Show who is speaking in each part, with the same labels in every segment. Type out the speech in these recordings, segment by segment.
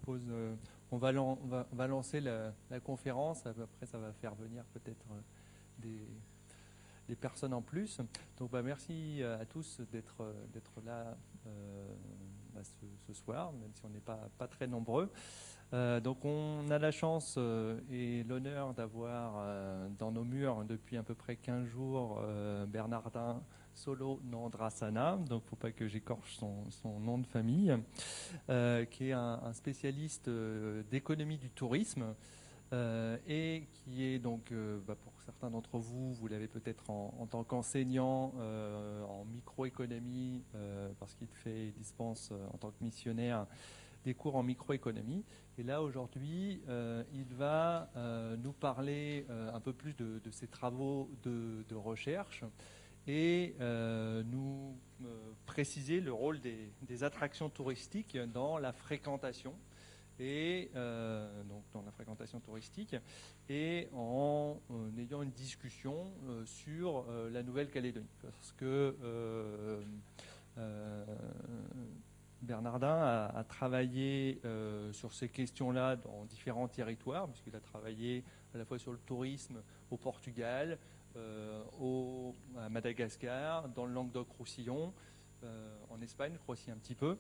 Speaker 1: propose, on va lancer la conférence. Après, ça va faire venir peut-être des personnes en plus. Donc, merci à tous d'être là ce soir, même si on n'est pas très nombreux. Donc, on a la chance et l'honneur d'avoir dans nos murs depuis à peu près 15 jours Bernardin Solo Nandrasana, donc il ne faut pas que j'écorche son nom de famille, qui est un spécialiste d'économie du tourisme et qui est donc, pour certains d'entre vous, vous l'avez peut-être en tant qu'enseignant en microéconomie, parce qu'il dispense en tant que missionnaire des cours en microéconomie. Et là, aujourd'hui, il va nous parler un peu plus de ses travaux de recherche et nous préciser le rôle des attractions touristiques dans la fréquentation et donc dans la fréquentation touristique et en ayant une discussion sur la Nouvelle-Calédonie, parce que Bernardin a travaillé sur ces questions-là dans différents territoires, puisqu'il a travaillé à la fois sur le tourisme au Portugal, à Madagascar, dans le Languedoc-Roussillon, en Espagne, je crois aussi un petit peu.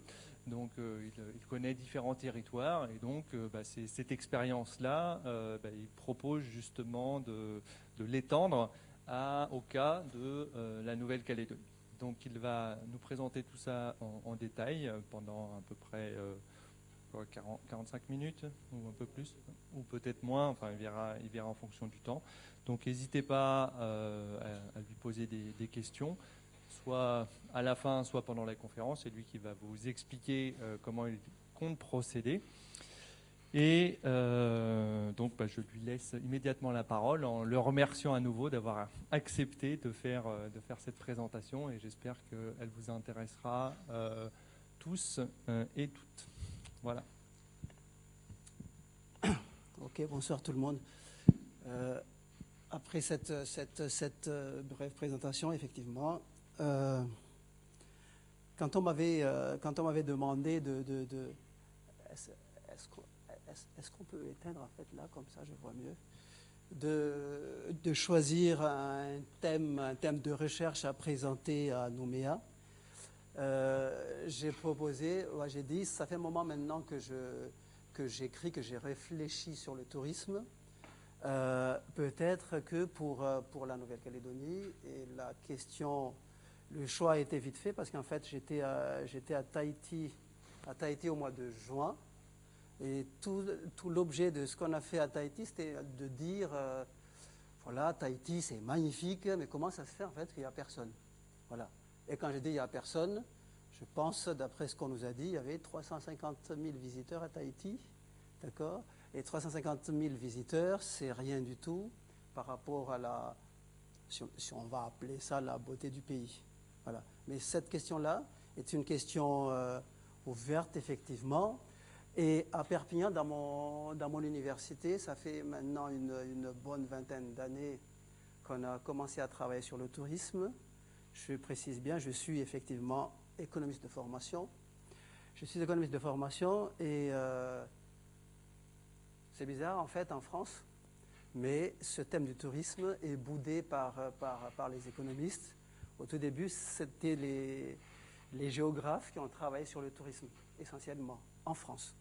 Speaker 1: Donc il connaît différents territoires et donc c'est cette expérience-là, il propose justement de l'étendre au cas de la Nouvelle-Calédonie. Donc il va nous présenter tout ça en détail pendant à peu près 45 minutes ou un peu plus, ou peut-être moins, enfin il verra en fonction du temps. Donc n'hésitez pas à lui poser des questions, soit à la fin, soit pendant la conférence. C'est lui qui va vous expliquer comment il compte procéder. Et donc je lui laisse immédiatement la parole en le remerciant à nouveau d'avoir accepté de faire cette présentation, et j'espère qu'elle vous intéressera tous et toutes. Voilà.
Speaker 2: Ok, bonsoir tout le monde. Après cette brève présentation, effectivement, quand on m'avait demandé est-ce qu'on peut éteindre en fait là, comme ça je vois mieux, de choisir un thème de recherche à présenter à Nouméa, j'ai dit, ça fait un moment maintenant que j'écris, que j'ai réfléchi sur le tourisme. Peut-être que pour la Nouvelle-Calédonie, et la question, le choix a été vite fait parce qu'en fait j'étais à Tahiti au mois de juin, et tout l'objet de ce qu'on a fait à Tahiti, c'était de dire voilà, Tahiti c'est magnifique, mais comment ça se fait en fait qu'il n'y a personne? Voilà. Et quand j'ai dit il n'y a personne, je pense, d'après ce qu'on nous a dit, il y avait 350 000 visiteurs à Tahiti, d'accord? Et 350 000 visiteurs, c'est rien du tout par rapport à si on va appeler ça la beauté du pays. Voilà. Mais cette question-là est une question ouverte, effectivement. Et à Perpignan, dans mon université, ça fait maintenant une bonne vingtaine d'années qu'on a commencé à travailler sur le tourisme. Je précise bien, je suis effectivement économiste de formation. Je suis économiste de formation et c'est bizarre en fait en France, mais ce thème du tourisme est boudé par les économistes. Au tout début, c'était les géographes qui ont travaillé sur le tourisme, essentiellement en France.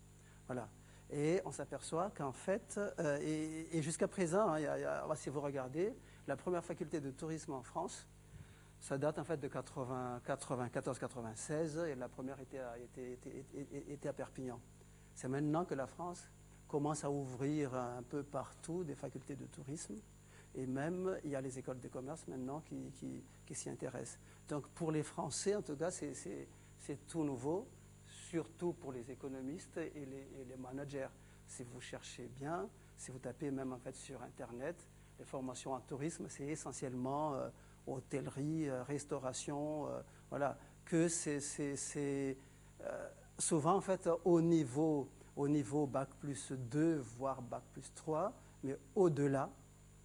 Speaker 2: Voilà. Et on s'aperçoit qu'en fait, et jusqu'à présent, si vous regardez, la première faculté de tourisme en France, ça date en fait de 94-96, et la première était à Perpignan. C'est maintenant que la France commence à ouvrir un peu partout des facultés de tourisme, et même il y a les écoles de commerce maintenant qui s'y intéressent. Donc pour les Français, en tout cas, c'est tout nouveau, surtout pour les économistes et les managers. Si vous cherchez bien, si vous tapez même en fait sur Internet, les formations en tourisme, c'est essentiellement hôtellerie, restauration, voilà, que c'est souvent en fait au niveau Bac plus 2, voire Bac plus 3, mais au-delà,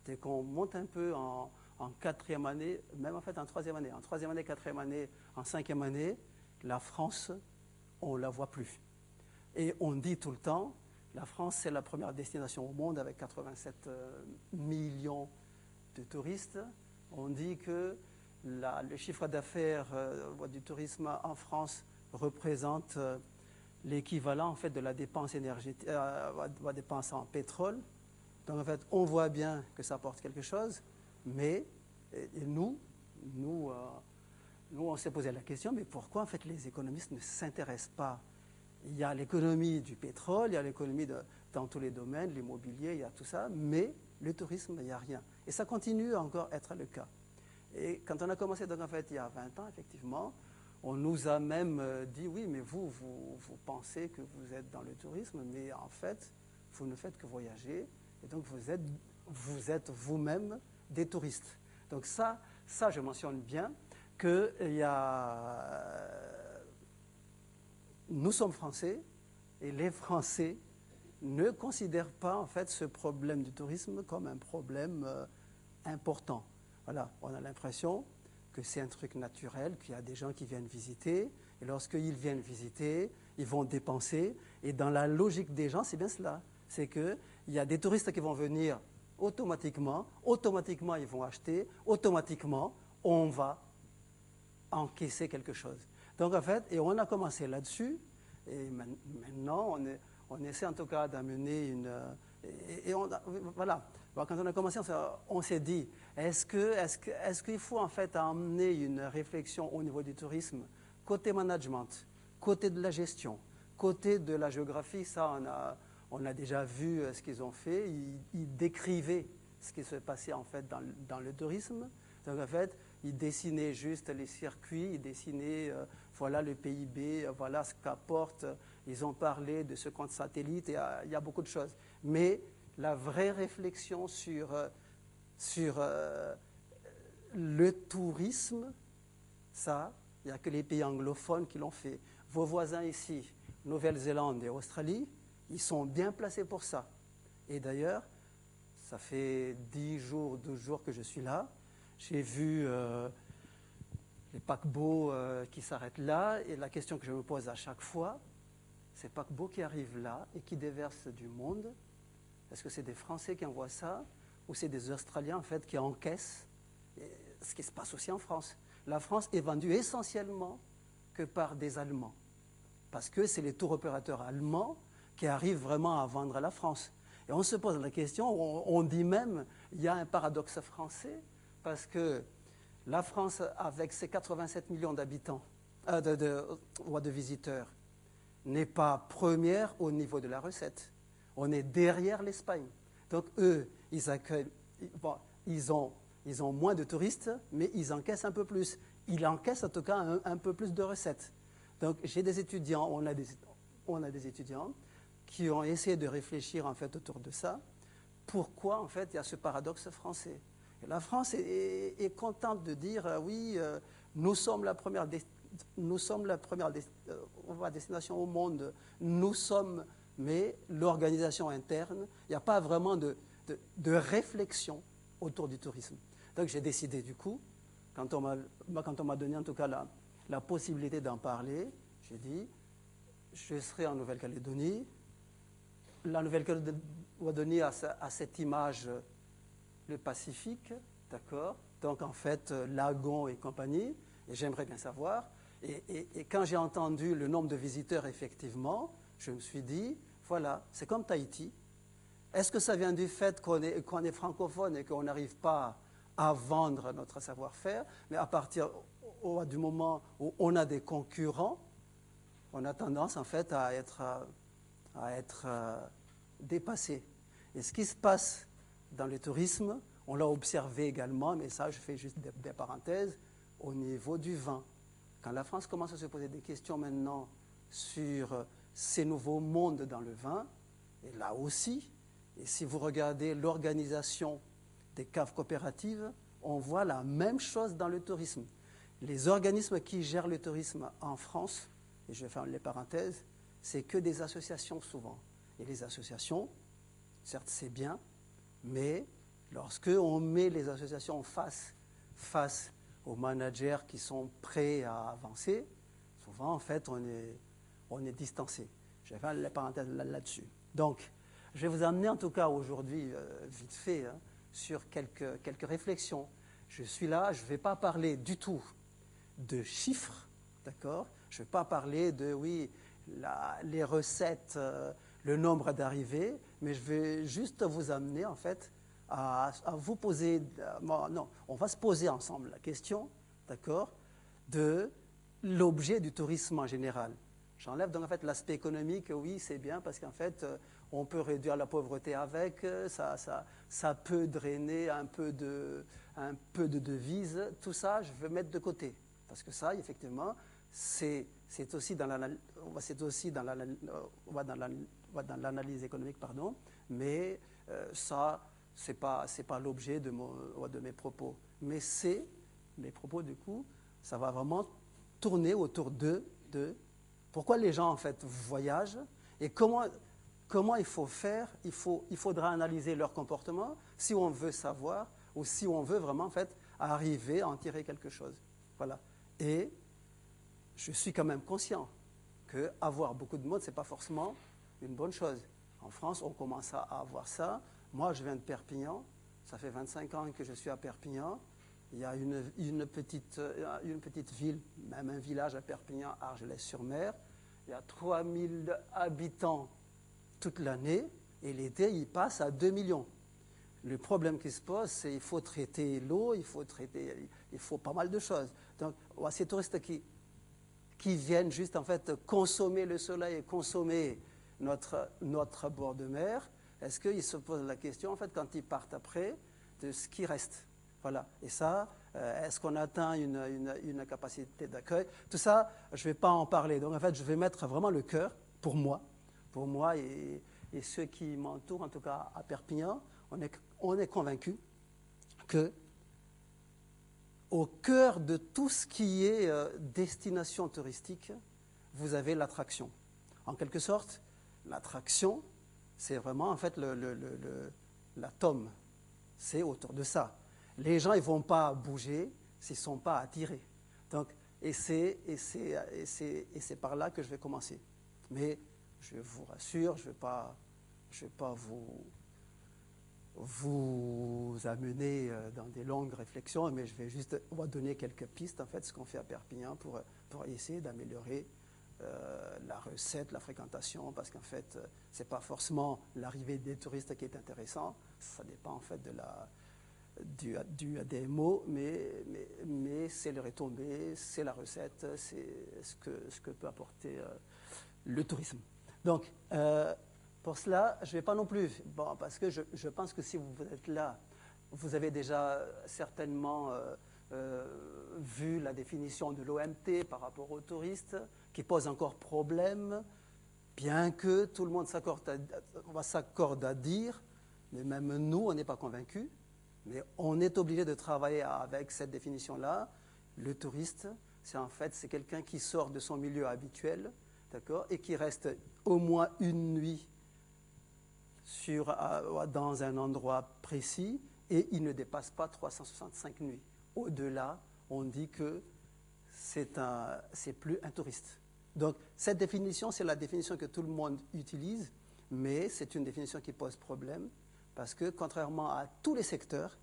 Speaker 2: dès qu'on monte un peu en quatrième année, même en fait en troisième année, quatrième année, en cinquième année, la France, on ne la voit plus. Et on dit tout le temps, la France, c'est la première destination au monde avec 87 millions de touristes. On dit que le chiffre d'affaires du tourisme en France représente l'équivalent en fait de la dépense énergétique, la dépense en pétrole. Donc en fait, on voit bien que ça apporte quelque chose, mais nous, on s'est posé la question, mais pourquoi en fait les économistes ne s'intéressent pas? Il y a l'économie du pétrole, il y a l'économie dans tous les domaines, l'immobilier, il y a tout ça, mais le tourisme, il n'y a rien. Et ça continue à encore être le cas. Et quand on a commencé, donc en fait, il y a 20 ans, effectivement, on nous a même dit, oui, mais vous pensez que vous êtes dans le tourisme, mais en fait, vous ne faites que voyager, et donc vous êtes vous-même des touristes. Donc ça je mentionne bien que nous sommes Français, et les Français ne considèrent pas en fait ce problème du tourisme comme un problème important. Voilà, on a l'impression que c'est un truc naturel, qu'il y a des gens qui viennent visiter, et lorsqu'ils viennent visiter, ils vont dépenser, et dans la logique des gens, c'est bien cela. C'est qu'il y a des touristes qui vont venir automatiquement ils vont acheter, automatiquement on va encaisser quelque chose. Donc en fait, et on a commencé là-dessus, et maintenant on essaie en tout cas d'amener voilà. Alors, quand on a commencé, on s'est dit, est-ce qu'il faut en fait amener une réflexion au niveau du tourisme, côté management, côté de la gestion, côté de la géographie, ça on a déjà vu ce qu'ils ont fait, ils décrivaient ce qui se passait en fait dans le tourisme. Donc en fait, ils dessinaient juste les circuits, ils dessinaient voilà le PIB, voilà ce qu'apporte. Ils ont parlé de ce compte satellite, et il y a beaucoup de choses. Mais la vraie réflexion sur le tourisme, ça, il n'y a que les pays anglophones qui l'ont fait. Vos voisins ici, Nouvelle-Zélande et Australie, ils sont bien placés pour ça. Et d'ailleurs, ça fait 10 jours, 12 jours que je suis là. J'ai vu les paquebots qui s'arrêtent là. Et la question que je me pose à chaque fois, ces paquebots qui arrivent là et qui déversent du monde, est-ce que c'est des Français qui envoient ça ou c'est des Australiens en fait qui encaissent ce qui se passe aussi en France? La France est vendue essentiellement que par des Allemands. Parce que c'est les tour opérateurs allemands qui arrivent vraiment à vendre la France. Et on se pose la question, on dit même, il y a un paradoxe français, parce que la France, avec ses 87 millions d'habitants, de visiteurs, n'est pas première au niveau de la recette. On est derrière l'Espagne. Donc eux, ils ont moins de touristes, mais ils encaissent un peu plus. Ils encaissent en tout cas un peu plus de recettes. Donc j'ai des étudiants, on a des étudiants qui ont essayé de réfléchir en fait autour de ça. Pourquoi en fait il y a ce paradoxe français? Et la France est contente de dire oui, nous sommes la première destination au monde. Mais l'organisation interne, il n'y a pas vraiment de réflexion autour du tourisme. Donc j'ai décidé du coup, quand on m'a donné en tout cas la possibilité d'en parler, j'ai dit, je serai en Nouvelle-Calédonie. La Nouvelle-Calédonie a cette image, le Pacifique, d'accord? Donc en fait, lagon et compagnie, et j'aimerais bien savoir. Et quand j'ai entendu le nombre de visiteurs, effectivement, je me suis dit, voilà, c'est comme Tahiti. Est-ce que ça vient du fait qu'on est francophone et qu'on n'arrive pas à vendre notre savoir-faire? Mais à partir du moment où on a des concurrents, on a tendance en fait à être dépassé. Et ce qui se passe dans le tourisme, on l'a observé également, mais ça je fais juste des parenthèses, au niveau du vin. Quand la France commence à se poser des questions maintenant sur ces nouveaux mondes dans le vin, et là aussi, et si vous regardez l'organisation des caves coopératives, on voit la même chose dans le tourisme. Les organismes qui gèrent le tourisme en France, et je vais faire les parenthèses, c'est que des associations souvent. Et les associations, certes c'est bien, mais lorsque on met les associations face aux managers qui sont prêts à avancer, souvent en fait on est distancé. Je vais faire les parenthèses là-dessus. Donc, je vais vous amener en tout cas aujourd'hui, vite fait, hein, sur quelques réflexions. Je suis là, je ne vais pas parler du tout de chiffres, d'accord? Je ne vais pas parler de, oui, les recettes, le nombre d'arrivées, mais je vais juste vous amener en fait à vous poser, non, on va se poser ensemble la question, d'accord, de l'objet du tourisme en général. J'enlève donc en fait l'aspect économique, oui c'est bien parce qu'en fait on peut réduire la pauvreté avec, ça peut drainer un peu de devises, tout ça je veux mettre de côté. Parce que ça, effectivement, c'est aussi dans l'analyse économique, pardon, mais ça, c'est pas l'objet de mes propos. Mais mes propos, du coup, ça va vraiment tourner autour de pourquoi les gens, en fait, voyagent et comment il faut faire. Il faudra analyser leur comportement si on veut savoir ou si on veut vraiment, en fait, arriver à en tirer quelque chose. Voilà. Et je suis quand même conscient qu'avoir beaucoup de monde, ce n'est pas forcément une bonne chose. En France, on commence à avoir ça. Moi, je viens de Perpignan. Ça fait 25 ans que je suis à Perpignan. Il y a une petite ville, même un village à Perpignan, Argelès-sur-Mer. Il y a 3000 habitants toute l'année. Et l'été, il passe à 2 millions. Le problème qui se pose, c'est qu'il faut traiter l'eau, il faut pas mal de choses. Donc, ces touristes qui viennent juste en fait consommer le soleil et consommer notre bord de mer, est-ce qu'ils se posent la question en fait quand ils partent après de ce qui reste? Voilà. Et ça, est-ce qu'on atteint une capacité d'accueil? Tout ça, je ne vais pas en parler. Donc en fait, je vais mettre vraiment le cœur pour moi et ceux qui m'entourent, en tout cas à Perpignan. On est convaincu que au cœur de tout ce qui est destination touristique, vous avez l'attraction. En quelque sorte, l'attraction, c'est vraiment en fait l'atome. C'est autour de ça. Les gens, ils ne vont pas bouger s'ils ne sont pas attirés. Donc, et c'est par là que je vais commencer. Mais je vous rassure, je ne vais pas vous amener dans des longues réflexions, mais je vais juste donner quelques pistes, en fait, ce qu'on fait à Perpignan pour essayer d'améliorer la recette, la fréquentation, parce qu'en fait, ce n'est pas forcément l'arrivée des touristes qui est intéressant, ça dépend en fait du ADMO, mais c'est les retombées, c'est la recette, c'est ce que peut apporter le tourisme. Donc, pour cela, je ne vais pas non plus, parce que je pense que si vous êtes là, vous avez déjà certainement vu la définition de l'OMT par rapport aux touristes, qui pose encore problème, bien que tout le monde s'accorde à dire, mais même nous, on n'est pas convaincus, mais on est obligé de travailler avec cette définition-là. Le touriste, c'est quelqu'un qui sort de son milieu habituel, d'accord, et qui reste au moins une nuit dans un endroit précis, et il ne dépasse pas 365 nuits. Au-delà, on dit que c'est plus un touriste. Donc, cette définition, c'est la définition que tout le monde utilise, mais c'est une définition qui pose problème, parce que contrairement à tous les secteurs,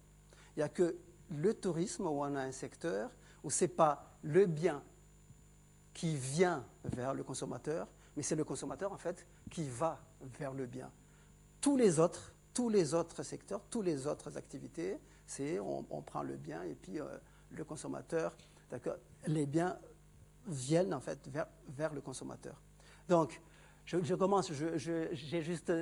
Speaker 2: il n'y a que le tourisme où on a un secteur où ce n'est pas le bien qui vient vers le consommateur, mais c'est le consommateur, en fait, qui va vers le bien. Tous les autres secteurs, toutes les autres activités, c'est on prend le bien et puis le consommateur, d'accord, les biens viennent en fait vers le consommateur. Donc, je commence, j'ai juste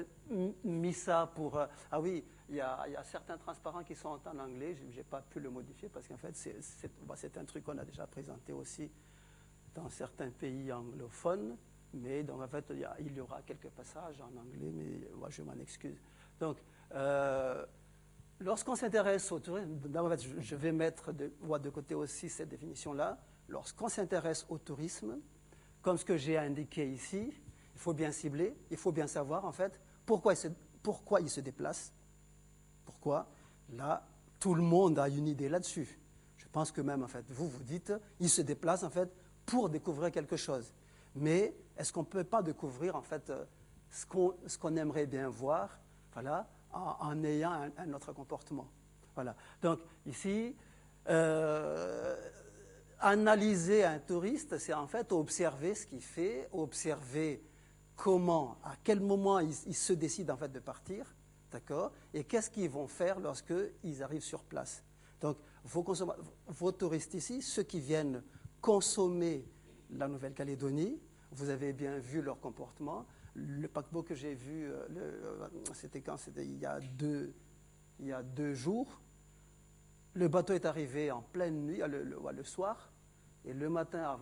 Speaker 2: mis ça pour... ah oui, il y a certains transparents qui sont en anglais, je n'ai pas pu le modifier parce qu'en fait, c'est un truc qu'on a déjà présenté aussi dans certains pays anglophones, mais donc en fait, il y aura quelques passages en anglais, mais moi, je m'en excuse. Donc, lorsqu'on s'intéresse au tourisme, en fait, je vais mettre de côté aussi cette définition-là. Lorsqu'on s'intéresse au tourisme, comme ce que j'ai indiqué ici, il faut bien cibler, il faut bien savoir en fait pourquoi il se déplace. Pourquoi? Là, tout le monde a une idée là-dessus. Je pense que même en fait, vous dites, il se déplace en fait pour découvrir quelque chose. mais est-ce qu'on ne peut pas découvrir en fait ce qu'on aimerait bien voir, voilà, en ayant un autre comportement. Voilà. Donc ici, analyser un touriste, c'est en fait observer ce qu'il fait, observer comment, à quel moment ils se décident en fait de partir, d'accord, et qu'est-ce qu'ils vont faire lorsqu'ils arrivent sur place. Donc vos touristes ici, ceux qui viennent consommer la Nouvelle-Calédonie, vous avez bien vu leur comportement. Le paquebot que j'ai vu, c'était quand? C'était il y a 2 jours. Le bateau est arrivé en pleine nuit, le soir, et le matin,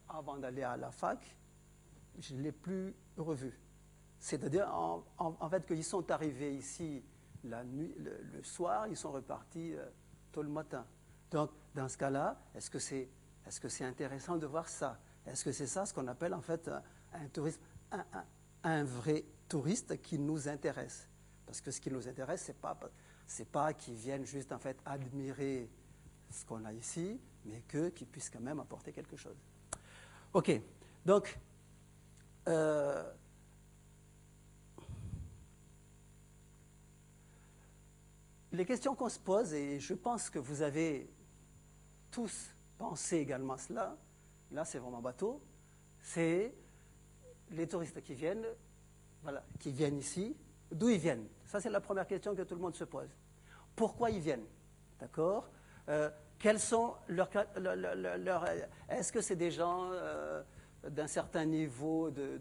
Speaker 2: avant d'aller à la fac, je ne l'ai plus revu. C'est-à-dire, en fait, qu'ils sont arrivés ici la nuit, le soir, ils sont repartis tôt le matin. Donc, dans ce cas-là, est-ce que c'est intéressant de voir ça? Est-ce que c'est ça ce qu'on appelle en fait un tourisme, un vrai touriste qui nous intéresse? Parce que ce qui nous intéresse, c'est pas qu'ils viennent juste en fait admirer ce qu'on a ici, mais qu'ils puissent quand même apporter quelque chose. Ok, donc les questions qu'on se pose, et je pense que vous avez tous pensé également à cela, là c'est vraiment bateau, c'est les touristes qui viennent, voilà, qui viennent ici, d'où ils viennent? Ça c'est la première question que tout le monde se pose. Pourquoi ils viennent? D'accord? Quels sont est-ce que c'est des gens d'un certain niveau de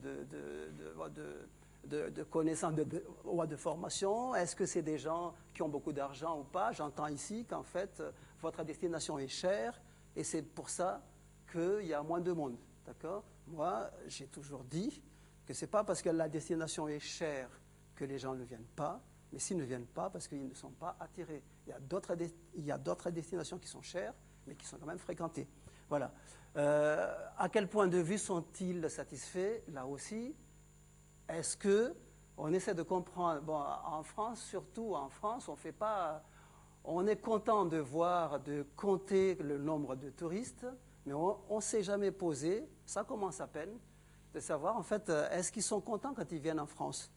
Speaker 2: connaissance, de formation? Est-ce que c'est des gens qui ont beaucoup d'argent ou pas? J'entends ici qu'en fait, votre destination est chère et c'est pour ça qu'il y a moins de monde. D'accord? Moi, j'ai toujours dit que ce n'est pas parce que la destination est chère que les gens ne viennent pas, mais s'ils ne viennent pas, parce qu'ils ne sont pas attirés. Il y a d'autres destinations qui sont chères, mais qui sont quand même fréquentées. Voilà. À quel point de vue sont-ils satisfaits? Là aussi, est-ce qu'on essaie de comprendre? Bon, en France, surtout en France, on fait pas. On est content de voir, de compter le nombre de touristes, mais on ne s'est jamais posé, ça commence à peine, de savoir en fait, est-ce qu'ils sont contents quand ils viennent en France?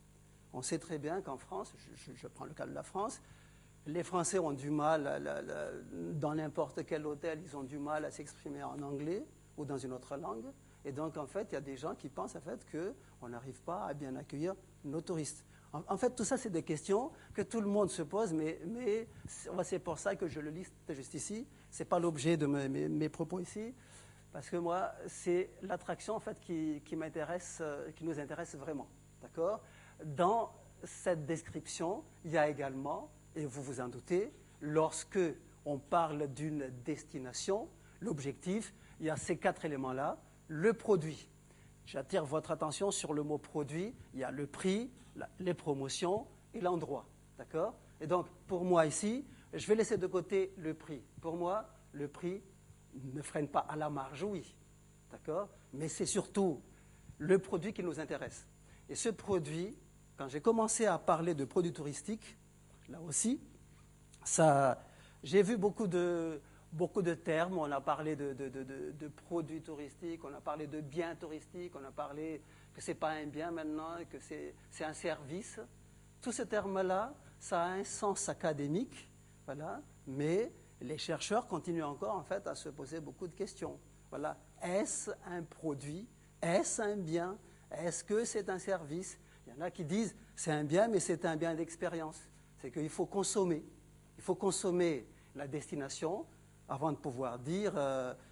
Speaker 2: On sait très bien qu'en France, je prends le cas de la France, les Français ont du mal, dans n'importe quel hôtel, ils ont du mal à s'exprimer en anglais ou dans une autre langue. Et donc, en fait, il y a des gens qui pensent en fait, qu'on n'arrive pas à bien accueillir nos touristes. En fait, tout ça, c'est des questions que tout le monde se pose, mais c'est pour ça que je le liste juste ici. Ce n'est pas l'objet de mes propos ici, parce que moi, c'est l'attraction en fait, qui m'intéresse, qui nous intéresse vraiment. D'accord? Dans cette description, il y a également, et vous vous en doutez, lorsque on parle d'une destination, l'objectif, il y a ces 4 éléments-là. Le produit. J'attire votre attention sur le mot produit. Il y a le prix, les promotions et l'endroit. D'accord? Et donc, pour moi ici, je vais laisser de côté le prix. Pour moi, le prix ne freine pas à la marge, oui. D'accord? Mais c'est surtout le produit qui nous intéresse. Et ce produit, quand j'ai commencé à parler de produits touristiques, là aussi, j'ai vu beaucoup de termes. On a parlé de produits touristiques, on a parlé de biens touristiques, on a parlé que ce n'est pas un bien maintenant, que c'est un service. Tous ces termes-là, ça a un sens académique, voilà, mais les chercheurs continuent encore en fait, à se poser beaucoup de questions. Voilà. Est-ce un produit? Est-ce un bien? Est-ce que c'est un service? Il y en a qui disent c'est un bien, mais c'est un bien d'expérience. C'est qu'il faut consommer. Il faut consommer la destination avant de pouvoir dire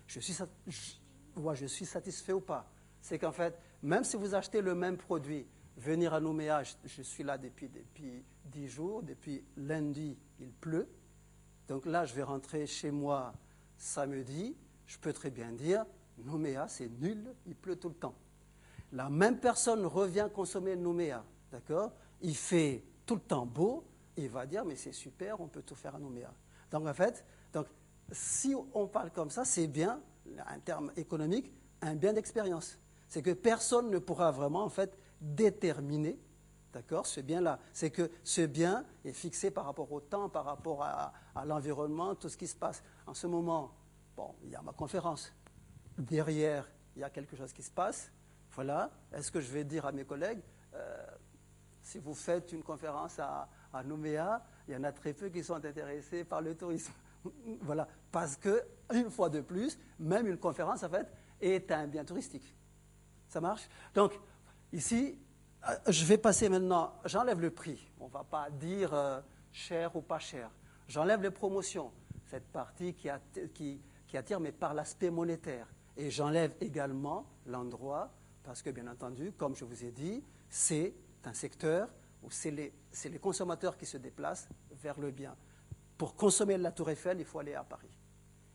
Speaker 2: je suis satisfait ou pas. C'est qu'en fait, même si vous achetez le même produit, venir à Nouméa, je suis là depuis 10 jours, depuis lundi, il pleut. Donc là, je vais rentrer chez moi samedi, je peux très bien dire Nouméa, c'est nul, il pleut tout le temps. La même personne revient consommer Nouméa, d'accord? Il fait tout le temps beau, et il va dire mais c'est super, on peut tout faire à Nouméa. Donc en fait, si on parle comme ça, c'est bien, un terme économique, un bien d'expérience. C'est que personne ne pourra vraiment en fait déterminer, d'accord, ce bien-là. C'est que ce bien est fixé par rapport au temps, par rapport à l'environnement, tout ce qui se passe. En ce moment, bon, il y a ma conférence. Derrière, il y a quelque chose qui se passe. Il Voilà. Est-ce que je vais dire à mes collègues, si vous faites une conférence à Nouméa, il y en a très peu qui sont intéressés par le tourisme. Voilà. Parce que, une fois de plus, même une conférence, en fait, est un bien touristique. Ça marche? Donc, ici, je vais passer maintenant, j'enlève le prix. On ne va pas dire cher ou pas cher. J'enlève les promotions, cette partie qui attire, mais par l'aspect monétaire. Et j'enlève également l'endroit, parce que, bien entendu, comme je vous ai dit, c'est un secteur où c'est les consommateurs qui se déplacent vers le bien. Pour consommer la Tour Eiffel, il faut aller à Paris.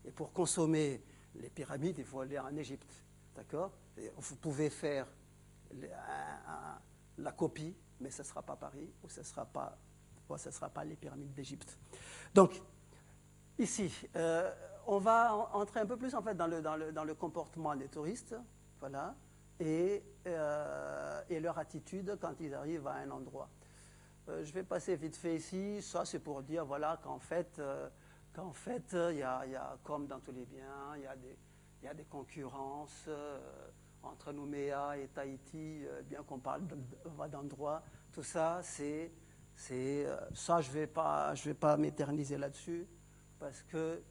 Speaker 2: Et pour consommer les pyramides, il faut aller en Égypte. D'accord? Vous pouvez faire la copie, mais ce ne sera pas Paris ou ce ne sera pas les pyramides d'Égypte. Donc, ici, on va entrer un peu plus en fait dans le comportement des touristes, voilà, et leur attitude quand ils arrivent à un endroit. Je vais passer vite fait ici. Ça, c'est pour dire voilà, qu'en fait, il y a, comme dans tous les biens, il y a des concurrences entre Nouméa et Tahiti, bien qu'on parle d'endroits. Tout ça, ça, je vais pas m'éterniser là-dessus parce que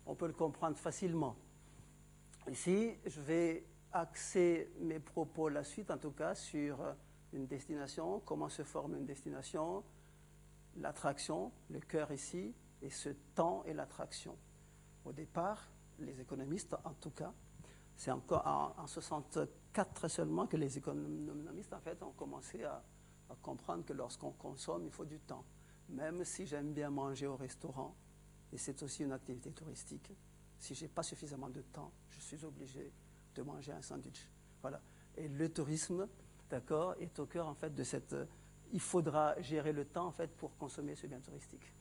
Speaker 2: on peut le comprendre facilement. Ici, je vais axer mes propos la suite, en tout cas, sur une destination, comment se forme une destination, l'attraction, le cœur ici, et ce temps et l'attraction. Au départ, les économistes, en tout cas, c'est encore en 64 seulement que les économistes, en fait, ont commencé à comprendre que lorsqu'on consomme, il faut du temps. Même si j'aime bien manger au restaurant, et c'est aussi une activité touristique, si je n'ai pas suffisamment de temps, je suis obligé de manger un sandwich. Voilà. Et le tourisme, d'accord, est au cœur en fait de cette. Il faudra gérer le temps en fait pour consommer ce bien touristique.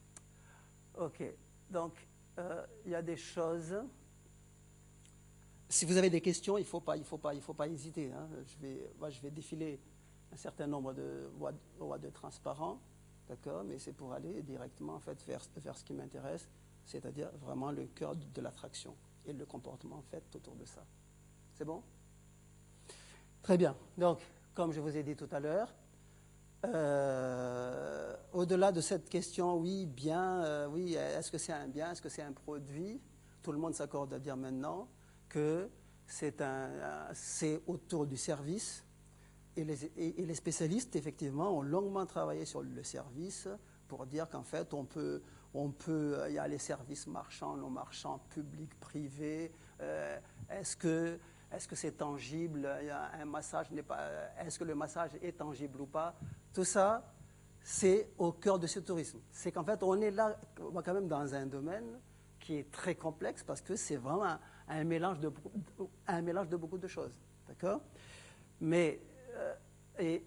Speaker 2: Ok. Donc il y a des choses. Si vous avez des questions, il faut pas hésiter. Hein. Je vais défiler un certain nombre de voies de transparent, d'accord, mais c'est pour aller directement en fait vers ce qui m'intéresse, c'est-à-dire vraiment le cœur de l'attraction et le comportement en fait autour de ça. C'est bon? Très bien. Donc, comme je vous ai dit tout à l'heure, au-delà de cette question, oui, bien, oui, est-ce que c'est un bien, est-ce que c'est un produit? Tout le monde s'accorde à dire maintenant que c'est autour du service. Et les spécialistes, effectivement, ont longuement travaillé sur le service pour dire qu'en fait, il y a les services marchands, non marchands, publics, privés. Est-ce que c'est tangible? Il y a un massage, est-ce que le massage est tangible ou pas? Tout ça, c'est au cœur de ce tourisme. C'est qu'en fait, on est là quand même dans un domaine qui est très complexe parce que c'est vraiment un mélange de beaucoup de choses. D'accord? Mais, et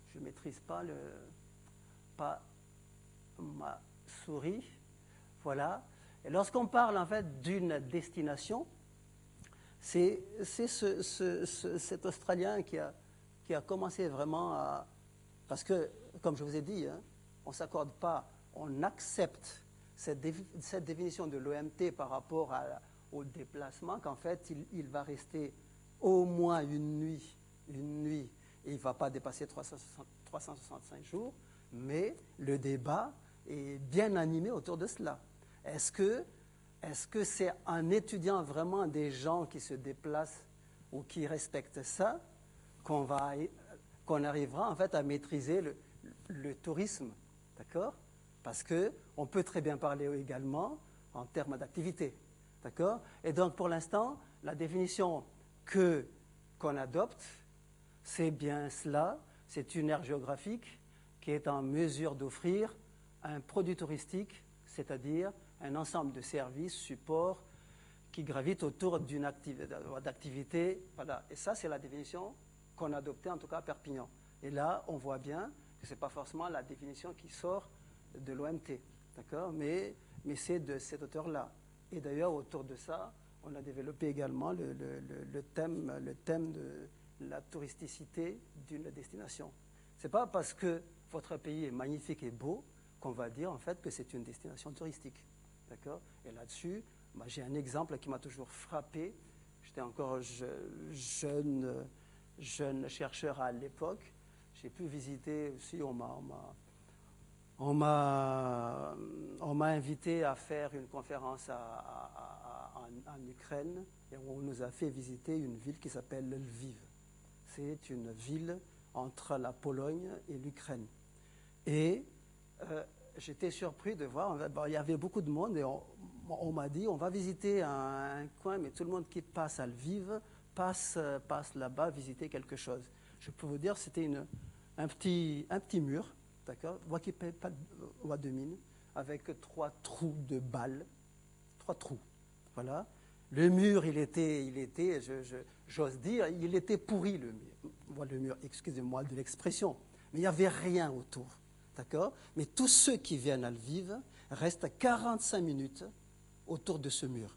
Speaker 2: je ne maîtrise pas ma souris. Voilà. Et lorsqu'on parle en fait d'une destination, c'est cet Australien qui a commencé vraiment à... Parce que, comme je vous ai dit, hein, on ne s'accorde pas, on accepte cette définition de l'OMT par rapport au déplacement, qu'en fait, il va rester au moins une nuit, et il ne va pas dépasser 365 jours, mais le débat est bien animé autour de cela. Est-ce que c'est en étudiant vraiment des gens qui se déplacent ou qui respectent ça qu'on arrivera en fait à maîtriser le tourisme, d'accord? Parce qu'on peut très bien parler également en termes d'activité, d'accord? Et donc pour l'instant, la définition qu'on adopte, c'est bien cela, c'est une aire géographique qui est en mesure d'offrir un produit touristique, c'est-à-dire un ensemble de services, supports, qui gravitent autour d'une activité. Voilà. Et ça, c'est la définition qu'on a adoptée, en tout cas à Perpignan. Et là, on voit bien que ce n'est pas forcément la définition qui sort de l'OMT, d'accord, mais c'est de cet auteur-là. Et d'ailleurs, autour de ça, on a développé également le thème de la touristicité d'une destination. Ce n'est pas parce que votre pays est magnifique et beau qu'on va dire en fait que c'est une destination touristique. D'accord? Et là-dessus, j'ai un exemple qui m'a toujours frappé. j'étais encore jeune chercheur à l'époque. J'ai pu visiter aussi, on m'a invité à faire une conférence en Ukraine et on nous a fait visiter une ville qui s'appelle Lviv. C'est une ville entre la Pologne et l'Ukraine. Et j'étais surpris de voir, il y avait beaucoup de monde et on m'a dit on va visiter un coin, mais tout le monde qui passe à Lviv passe là-bas visiter quelque chose. Je peux vous dire, c'était un petit mur, d'accord, pas de mine, avec 3 trous de balles, 3 trous, voilà. Le mur, il était, j'ose dire, il était pourri le mur, excusez-moi de l'expression, mais il n'y avait rien autour, d'accord. Mais tous ceux qui viennent à Lviv restent 45 minutes autour de ce mur.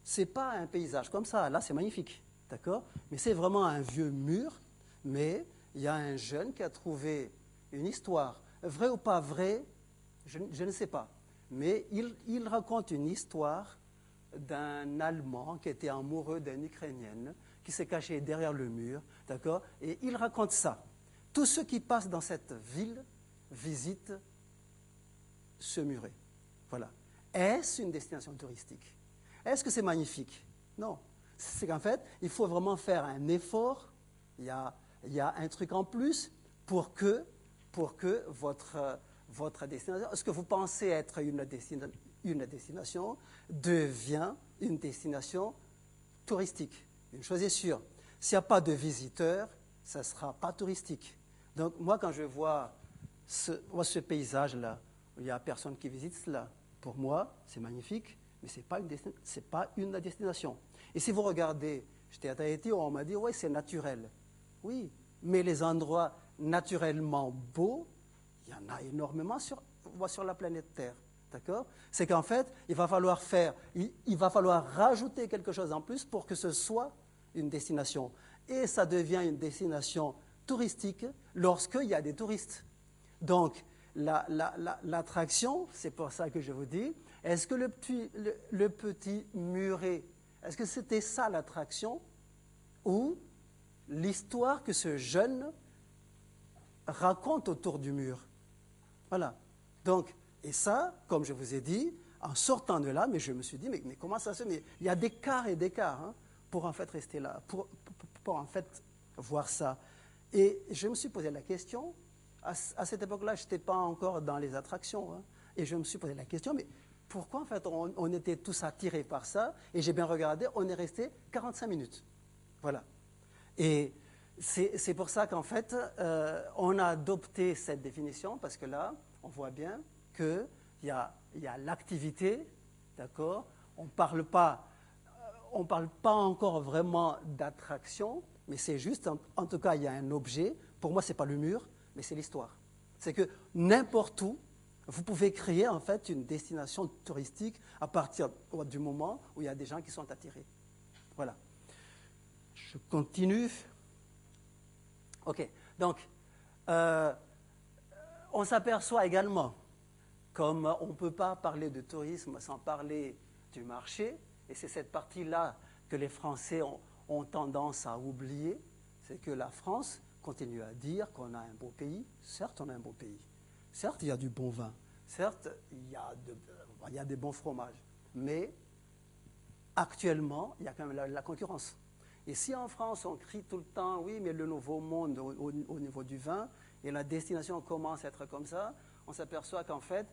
Speaker 2: C'est pas un paysage comme ça, là c'est magnifique, d'accord, mais c'est vraiment un vieux mur, mais il y a un jeune qui a trouvé une histoire, vrai ou pas vrai, je ne sais pas, mais il raconte une histoire d'un Allemand qui était amoureux d'une Ukrainienne, qui s'est caché derrière le mur, d'accord, et il raconte ça. Tous ceux qui passent dans cette ville visitent ce muret. Voilà. Est-ce une destination touristique? Est-ce que c'est magnifique? Non. C'est qu'en fait, il faut vraiment faire un effort. Il y a un truc en plus pour que votre destination, ce que vous pensez être une destination devient une destination touristique. Une chose est sûre, s'il n'y a pas de visiteurs, ça ne sera pas touristique. Donc moi, quand je vois ce paysage-là, où il n'y a personne qui visite cela, pour moi, c'est magnifique, mais ce n'est pas une destination. Et si vous regardez, j'étais à Tahiti, on m'a dit, oui, c'est naturel. Oui, mais les endroits naturellement beaux, il y en a énormément sur la planète Terre. D'accord? C'est qu'en fait, il va falloir rajouter quelque chose en plus pour que ce soit une destination. Et ça devient une destination touristique lorsqu'il y a des touristes. Donc, l'attraction, c'est pour ça que je vous dis, est-ce que le petit muret, est-ce que c'était ça l'attraction ou l'histoire que ce jeune raconte autour du mur? Voilà. Donc, et ça, comme je vous ai dit, en sortant de là, mais je me suis dit, mais comment ça se fait? Il y a des quarts et des quarts hein, pour en fait rester là, pour en fait voir ça. Et je me suis posé la question, à cette époque-là, je n'étais pas encore dans les attractions, hein, et je me suis posé la question, mais pourquoi en fait on était tous attirés par ça? Et j'ai bien regardé, on est resté 45 minutes. Voilà. Et c'est pour ça qu'en fait, on a adopté cette définition, parce que là, on voit bien qu'il y a l'activité, d'accord? On ne parle pas encore vraiment d'attraction, mais c'est juste, en tout cas, il y a un objet. Pour moi, ce n'est pas le mur, mais c'est l'histoire. C'est que n'importe où, vous pouvez créer en fait une destination touristique à partir du moment où il y a des gens qui sont attirés. Voilà. Je continue. OK. Donc, on s'aperçoit également, comme on ne peut pas parler de tourisme sans parler du marché, et c'est cette partie-là que les Français ont tendance à oublier, c'est que la France continue à dire qu'on a un beau pays. Certes, on a un beau pays. Certes, il y a du bon vin. Certes, il y a des bons fromages. Mais actuellement, il y a quand même la concurrence. Et si en France, on crie tout le temps, oui, mais le nouveau monde au niveau du vin, et la destination commence à être comme ça, on s'aperçoit qu'en fait,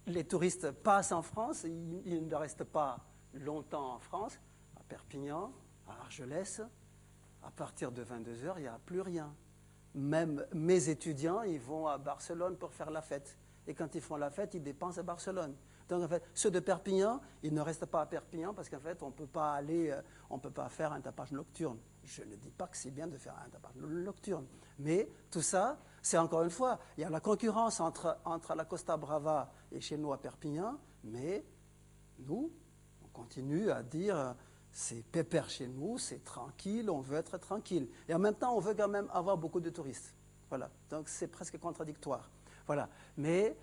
Speaker 2: les touristes passent en France, ils ne restent pas longtemps en France, à Perpignan, à Argelès, à partir de 22 heures, il n'y a plus rien. Même mes étudiants, ils vont à Barcelone pour faire la fête. Et quand ils font la fête, ils dépensent à Barcelone. Donc en fait, ceux de Perpignan, ils ne restent pas à Perpignan parce qu'en fait, on ne peut pas faire un tapage nocturne. Je ne dis pas que c'est bien de faire un tapage nocturne. Mais tout ça, c'est encore une fois, il y a la concurrence entre la Costa Brava et chez nous à Perpignan, mais nous, on continue à dire c'est pépère chez nous, c'est tranquille, on veut être tranquille. Et en même temps, on veut quand même avoir beaucoup de touristes. Voilà. Donc c'est presque contradictoire. Voilà. Mais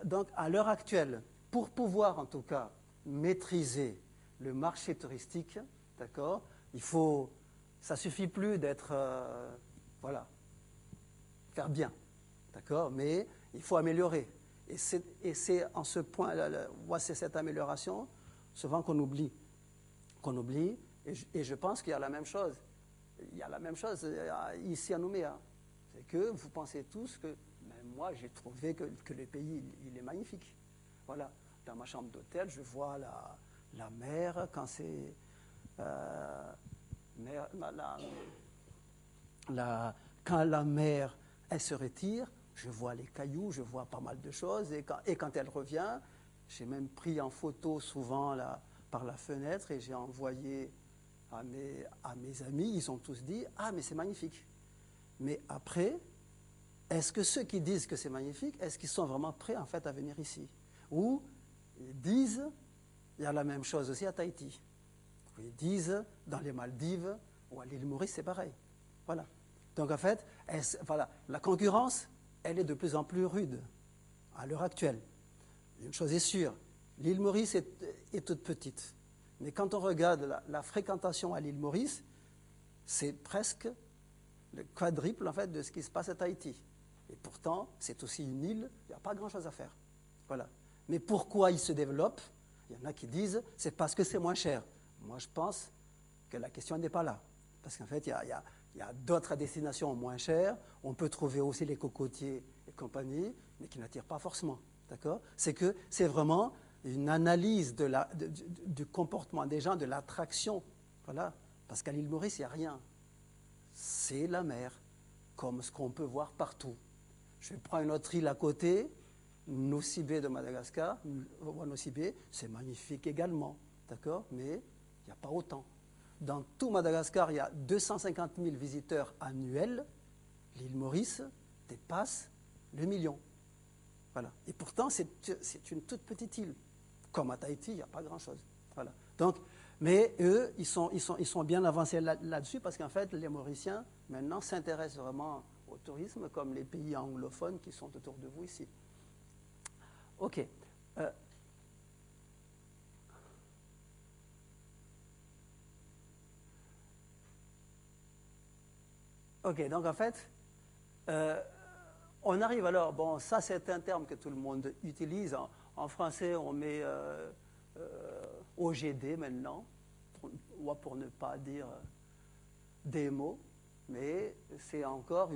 Speaker 2: donc à l'heure actuelle, pour pouvoir en tout cas maîtriser le marché touristique, d'accord, Ça suffit plus d'être, voilà, faire bien, d'accord? Mais il faut améliorer. Et c'est en ce point, c'est cette amélioration, souvent qu'on oublie. Et je pense qu'il y a la même chose. Il y a la même chose ici à Nouméa. C'est que vous pensez tous que, même moi, j'ai trouvé que le pays, il est magnifique. Voilà. Dans ma chambre d'hôtel, je vois la mer quand c'est... quand la mer, elle se retire, je vois les cailloux, je vois pas mal de choses. Et quand elle revient, j'ai même pris en photo souvent par la fenêtre et j'ai envoyé à mes amis. Ils ont tous dit « Ah, mais c'est magnifique ». Mais après, est-ce que ceux qui disent que c'est magnifique, est-ce qu'ils sont vraiment prêts en fait à venir ici? Ou ils disent, il y a la même chose aussi à Tahiti. Ils disent dans les Maldives ou à l'île Maurice, c'est pareil. Voilà. Donc en fait, voilà, la concurrence, elle est de plus en plus rude à l'heure actuelle. Une chose est sûre, l'île Maurice est toute petite. Mais quand on regarde la fréquentation à l'île Maurice, c'est presque le quadruple en fait, de ce qui se passe à Tahiti. Et pourtant, c'est aussi une île, il n'y a pas grand-chose à faire. Voilà. Mais pourquoi il se développe? Il y en a qui disent, c'est parce que c'est moins cher. Moi, je pense que la question n'est pas là. Parce qu'en fait, il y a d'autres destinations moins chères. On peut trouver aussi les cocotiers et compagnie, mais qui n'attirent pas forcément. D'accord? C'est que c'est vraiment une analyse du comportement des gens, de l'attraction. Voilà. Parce qu'à l'île Maurice, il n'y a rien. C'est la mer, comme ce qu'on peut voir partout. Je prends une autre île à côté, Nosy-Be de Madagascar, Nosy-Be, c'est magnifique également, d'accord? Mais il n'y a pas autant. Dans tout Madagascar, il y a 250 000 visiteurs annuels. L'île Maurice dépasse le million. Voilà. Et pourtant, c'est une toute petite île. Comme à Tahiti, il n'y a pas grand-chose. Voilà. Donc, mais eux, ils sont bien avancés là-dessus parce qu'en fait, les Mauriciens, maintenant, s'intéressent vraiment au tourisme comme les pays anglophones qui sont autour de vous ici. OK. OK, donc en fait, on arrive alors, bon, ça c'est un terme que tout le monde utilise. En français, on met OGD maintenant, pour ne pas dire des mots, mais c'est encore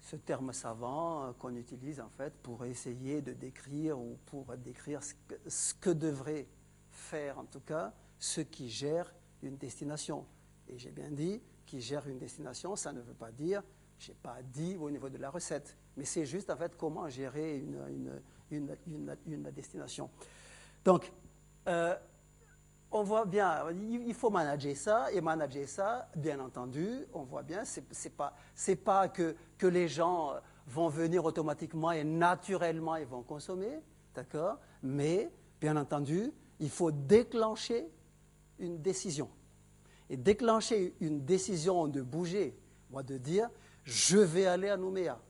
Speaker 2: ce terme savant qu'on utilise en fait pour essayer de décrire ou pour décrire ce que devrait faire en tout cas ceux qui gèrent une destination. Et j'ai bien dit, qui gèrent une destination, ça ne veut pas dire, je n'ai pas dit au niveau de la recette, mais c'est juste en fait comment gérer une destination. Donc, on voit bien, il faut manager ça, et manager ça, bien entendu, on voit bien, c'est pas que les gens vont venir automatiquement et naturellement ils vont consommer, d'accord? Mais, bien entendu, il faut déclencher une décision. Et déclencher une décision de bouger, de dire, je vais aller à Nouméa.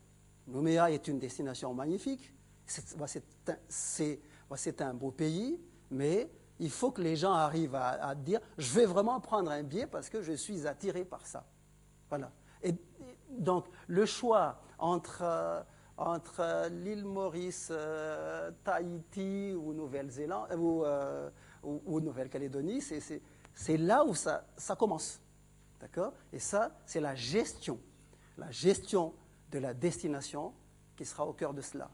Speaker 2: Nouméa est une destination magnifique, c'est un beau pays, mais il faut que les gens arrivent à dire, je vais vraiment prendre un billet parce que je suis attiré par ça. Voilà. Et donc, le choix entre l'île Maurice, Tahiti ou Nouvelle-Zélande ou Nouvelle-Calédonie, c'est là où ça commence. D'accord? Et ça, c'est la gestion de la destination qui sera au cœur de cela.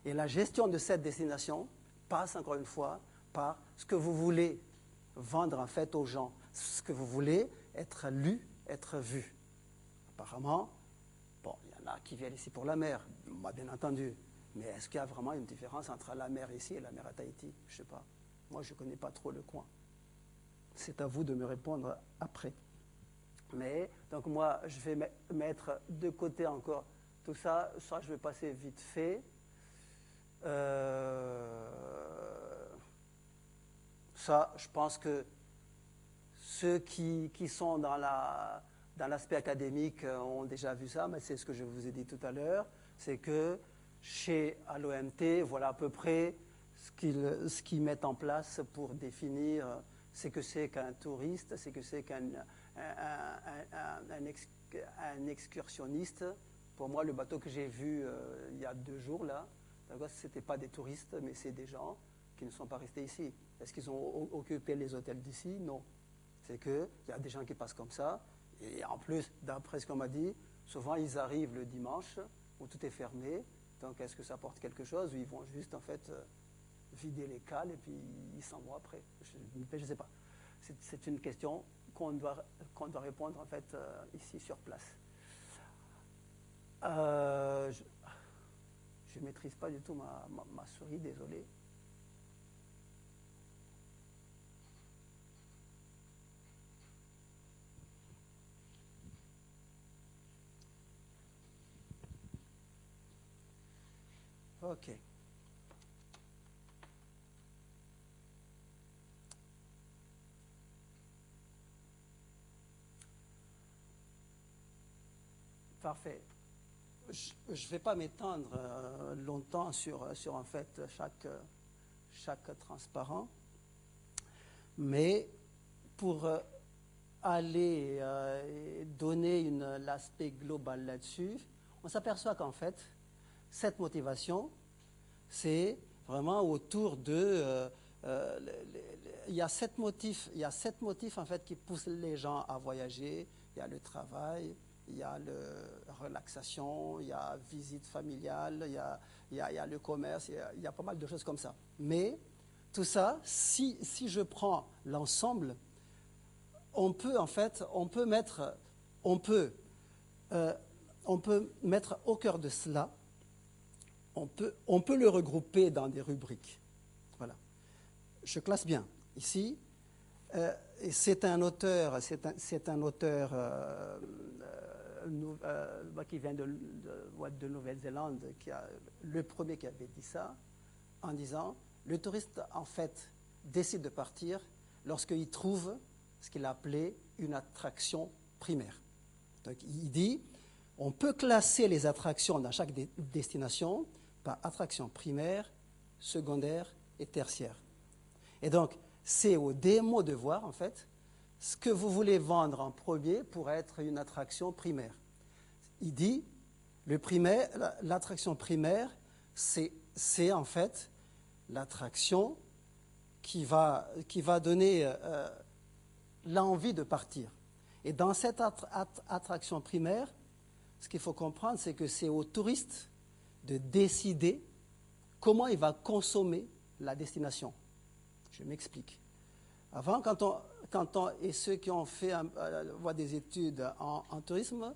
Speaker 2: Et la gestion de cette destination passe encore une fois par ce que vous voulez vendre en fait aux gens, ce que vous voulez être lu, être vu. Apparemment, bon, il y en a qui viennent ici pour la mer, moi bien entendu, mais est-ce qu'il y a vraiment une différence entre la mer ici et la mer à Tahiti? Je ne sais pas. Moi, je ne connais pas trop le coin. C'est à vous de me répondre après. Mais, donc moi, je vais mettre de côté encore tout ça. Ça, je vais passer vite fait. Ça, je pense que ceux qui sont dans l'aspect académique ont déjà vu ça, mais c'est ce que je vous ai dit tout à l'heure. C'est que à l'OMT, voilà à peu près ce qu'ils mettent en place pour définir c'est que c'est qu'un touriste, c'est que c'est qu'un un excursionniste. Pour moi, le bateau que j'ai vu il y a 2 jours, là, ce n'était pas des touristes, mais c'est des gens qui ne sont pas restés ici. Est-ce qu'ils ont occupé les hôtels d'ici? Non. C'est qu'il y a des gens qui passent comme ça. Et en plus, d'après ce qu'on m'a dit, souvent ils arrivent le dimanche où tout est fermé. Donc est-ce que ça apporte quelque chose ou ils vont juste en fait vider les cales et puis ils s'en vont après? Je ne sais pas. C'est une question qu'on doit répondre en fait ici sur place. Je ne maîtrise pas du tout ma souris, désolé. Ok. Parfait. Je ne vais pas m'étendre longtemps sur en fait chaque transparent, mais pour aller donner l'aspect global là-dessus, on s'aperçoit qu'en fait, cette motivation, c'est vraiment autour de... il y a 7 motifs en fait qui poussent les gens à voyager. Il y a le travail, il y a la relaxation, il y a visite familiale, il y a le commerce, il y a pas mal de choses comme ça. Mais tout ça, si je prends l'ensemble, on peut mettre au cœur de cela, on peut le regrouper dans des rubriques. Voilà. Je classe bien. Ici, c'est un auteur qui vient de Nouvelle-Zélande, le premier qui avait dit ça, en disant, le touriste, en fait, décide de partir lorsqu'il trouve ce qu'il a appelé une attraction primaire. Donc, il dit, on peut classer les attractions dans chaque destination par attraction primaire, secondaire et tertiaire. Et donc, c'est au démo de voir, en fait, ce que vous voulez vendre en premier pour être une attraction primaire. Il dit, l'attraction primaire, c'est en fait l'attraction qui va donner l'envie de partir. Et dans cette attraction primaire, ce qu'il faut comprendre, c'est que c'est au touriste de décider comment il va consommer la destination. Je m'explique. Avant, et ceux qui ont fait des études en tourisme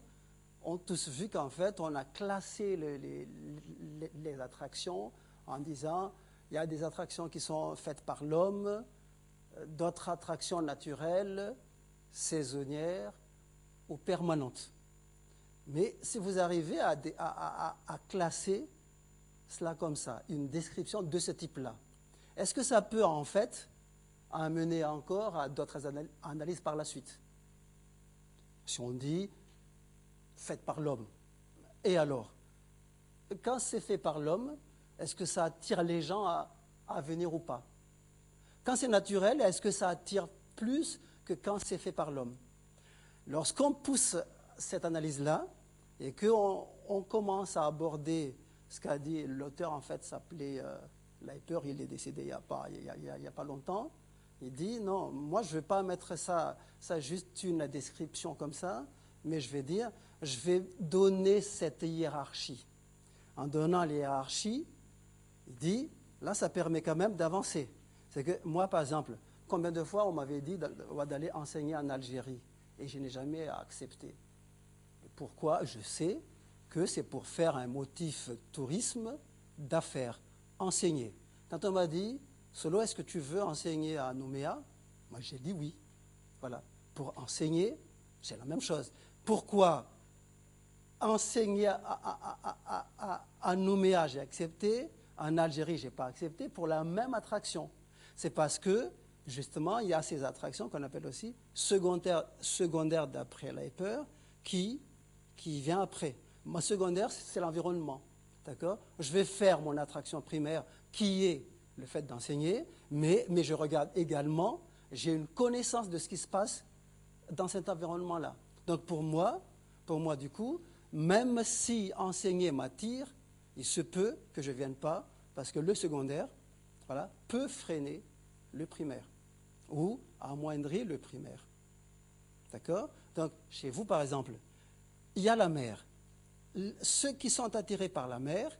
Speaker 2: ont tous vu qu'en fait, on a classé les attractions en disant il y a des attractions qui sont faites par l'homme, d'autres attractions naturelles, saisonnières ou permanentes. Mais si vous arrivez à classer cela comme ça, une description de ce type-là, est-ce que ça peut en fait amener encore à d'autres analyses par la suite? Si on dit fait par l'homme, et alors? Quand c'est fait par l'homme, est-ce que ça attire les gens à venir ou pas? Quand c'est naturel, est-ce que ça attire plus que quand c'est fait par l'homme? Lorsqu'on pousse cette analyse-là et qu'on commence à aborder ce qu'a dit l'auteur, en fait, s'appelait Leiper, il est décédé il n'y a pas longtemps. Il dit, non, moi je ne vais pas mettre ça juste une description comme ça, mais je vais donner cette hiérarchie. En donnant l'hiérarchie, il dit, là ça permet quand même d'avancer. C'est que moi, par exemple, combien de fois on m'avait dit d'aller enseigner en Algérie et je n'ai jamais accepté. Pourquoi? Je sais que c'est pour faire un motif tourisme d'affaires, enseigner. Quand on m'a dit, Solo, est-ce que tu veux enseigner à Nouméa? Moi, j'ai dit oui. Voilà. Pour enseigner, c'est la même chose. Pourquoi enseigner à Nouméa, j'ai accepté, en Algérie, je n'ai pas accepté, pour la même attraction? C'est parce que, justement, il y a ces attractions qu'on appelle aussi secondaires d'après Leiper, qui vient après. Ma secondaire, c'est l'environnement. D'accord? Je vais faire mon attraction primaire, qui est le fait d'enseigner, mais je regarde également j'ai une connaissance de ce qui se passe dans cet environnement-là. Donc pour moi, du coup, même si enseigner m'attire, il se peut que je ne vienne pas, parce que le secondaire, voilà, peut freiner le primaire ou amoindrir le primaire. D'accord? Donc, chez vous, par exemple, il y a la mer. Ceux qui sont attirés par la mer,